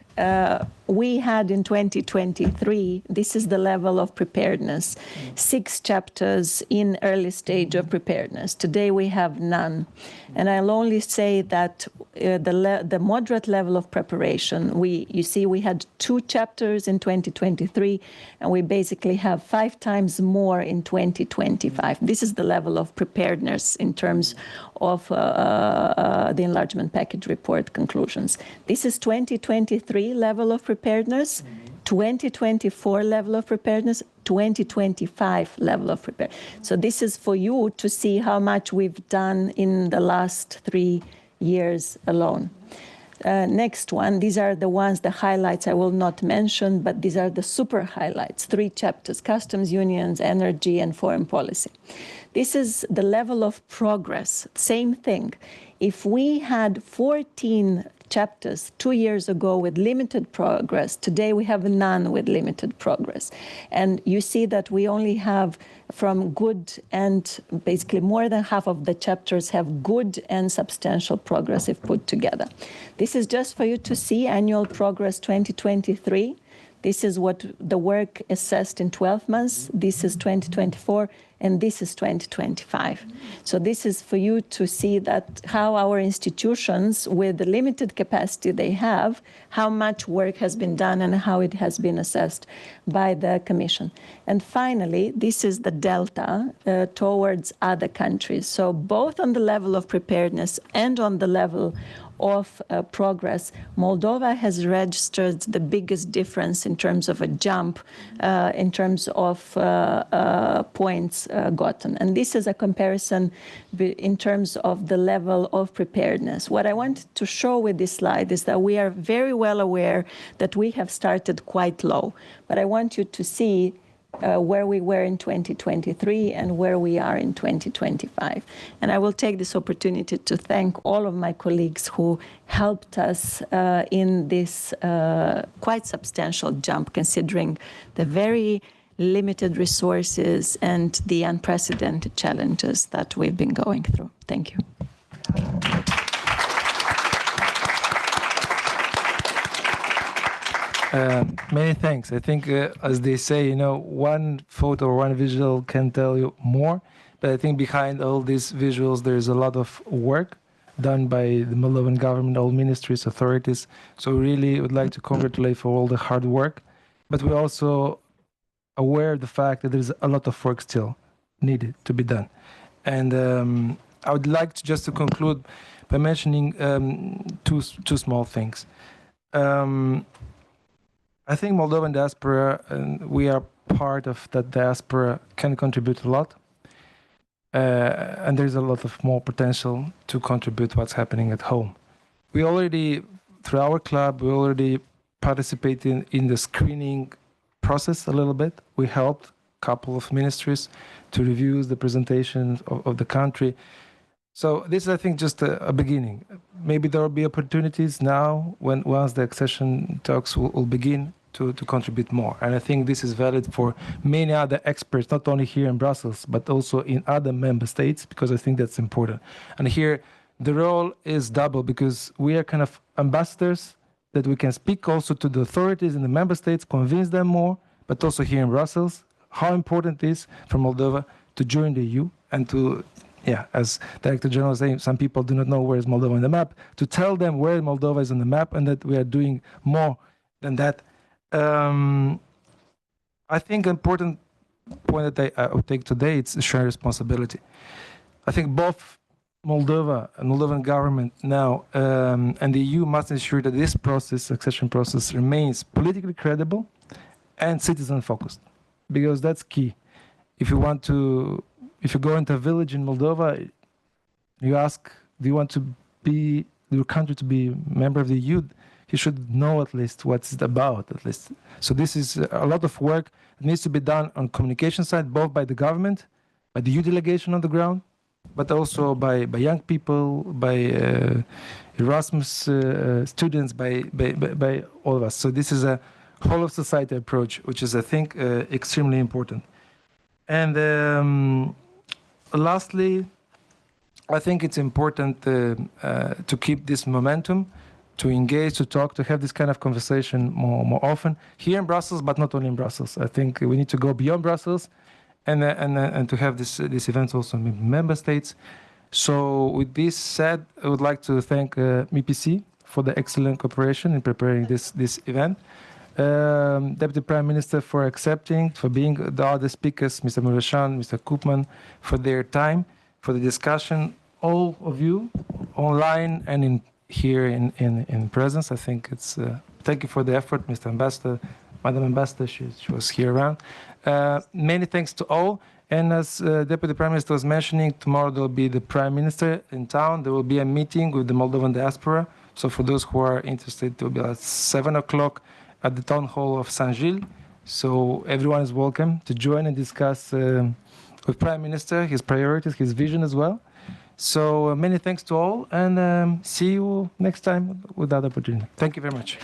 we had in 2023, this is the level of preparedness, 6 chapters in early stage of preparedness. Today we have none. And I'll only say that the moderate level of preparation, you see we had 2 chapters in 2023, and we basically have 5 times more in 2025. This is the level of preparedness in terms of the enlargement package report conclusions. This is 2023. 2023 level of preparedness, 2024 level of preparedness, 2025 level of preparedness. So this is for you to see how much we've done in the last 3 years alone. Next one, these are the ones, the highlights I will not mention, but these are the super highlights, 3 chapters, customs unions, energy, and foreign policy. This is the level of progress, same thing. If we had 14 chapters 2 years ago with limited progress, today we have none with limited progress. And you see that we only have from good and basically more than half of the chapters have good and substantial progress if put together. This is just for you to see annual progress 2023. This is what the work assessed in 12 months. This is 2024, and this is 2025. So this is for you to see that how our institutions, with the limited capacity they have, how much work has been done and how it has been assessed by the Commission. And finally, this is the delta towards other countries. So both on the level of preparedness and on the level of progress, Moldova has registered the biggest difference in terms of a jump, in terms of points gotten. And this is a comparison in terms of the level of preparedness. What I want to show with this slide is that we are very well aware that we have started quite low. But I want you to see where we were in 2023 and where we are in 2025. And I will take this opportunity to thank all of my colleagues who helped us in this quite substantial jump, considering the very limited resources and the unprecedented challenges that we've been going through. Thank you. Many thanks. I think, as they say, you know, one photo or one visual can tell you more. But I think behind all these visuals, there is a lot of work done by the Moldovan government, all ministries, authorities. So really would like to congratulate for all the hard work. But we're also aware of the fact that there's a lot of work still needed to be done. And I would like to just to conclude by mentioning two small things. I think Moldovan diaspora, and we are part of that diaspora, can contribute a lot. And there's a lot of more potential to contribute what's happening at home. We already, through our club, we already participated in the screening process a little bit. We helped a couple of ministries to review the presentation of the country. So this is, I think, just a beginning. Maybe there will be opportunities now once the accession talks will begin to contribute more. And I think this is valid for many other experts, not only here in Brussels, but also in other member states, because I think that's important. And here, the role is double, because we are kind of ambassadors that we can speak also to the authorities in the member states, convince them more, but also here in Brussels, how important it is for Moldova to join the EU and to, yeah, as Director-General was saying, some people do not know where is Moldova on the map, to tell them where Moldova is on the map and that we are doing more than that. I think an important point that I would take today, it's shared responsibility. I think both Moldova and Moldovan government now and the EU must ensure that this process, accession process, remains politically credible and citizen-focused, because that's key. If you want to, if you go into a village in Moldova, you ask, do you want to be, your country to be a member of the EU? You should know at least what it's about, at least. So this is a lot of work that needs to be done on communication side, both by the government, by the EU delegation on the ground, but also by young people, by Erasmus students, by all of us. So this is a whole of society approach, which is, I think, extremely important. And lastly, I think it's important to keep this momentum, to engage, to talk, to have this kind of conversation more often here in Brussels, but not only in Brussels. I think we need to go beyond Brussels and to have this events also in member states. So with this said, I would like to thank MEPC for the excellent cooperation in preparing this event. Deputy Prime Minister for accepting, for being the other speakers, Mr. Muresan, Mr. Koopman, for their time, for the discussion. All of you online and here in presence, I think it's thank you for the effort, Mr. Ambassador, Madam Ambassador, she was here around. Many thanks to all. And as Deputy Prime Minister was mentioning, tomorrow there will be the Prime Minister in town. There will be a meeting with the Moldovan diaspora. So for those who are interested, it will be at 7 o'clock at the Town Hall of Saint Gilles. So everyone is welcome to join and discuss with Prime Minister his priorities, his vision as well. So many thanks to all, and see you next time with that opportunity. Thank you very much.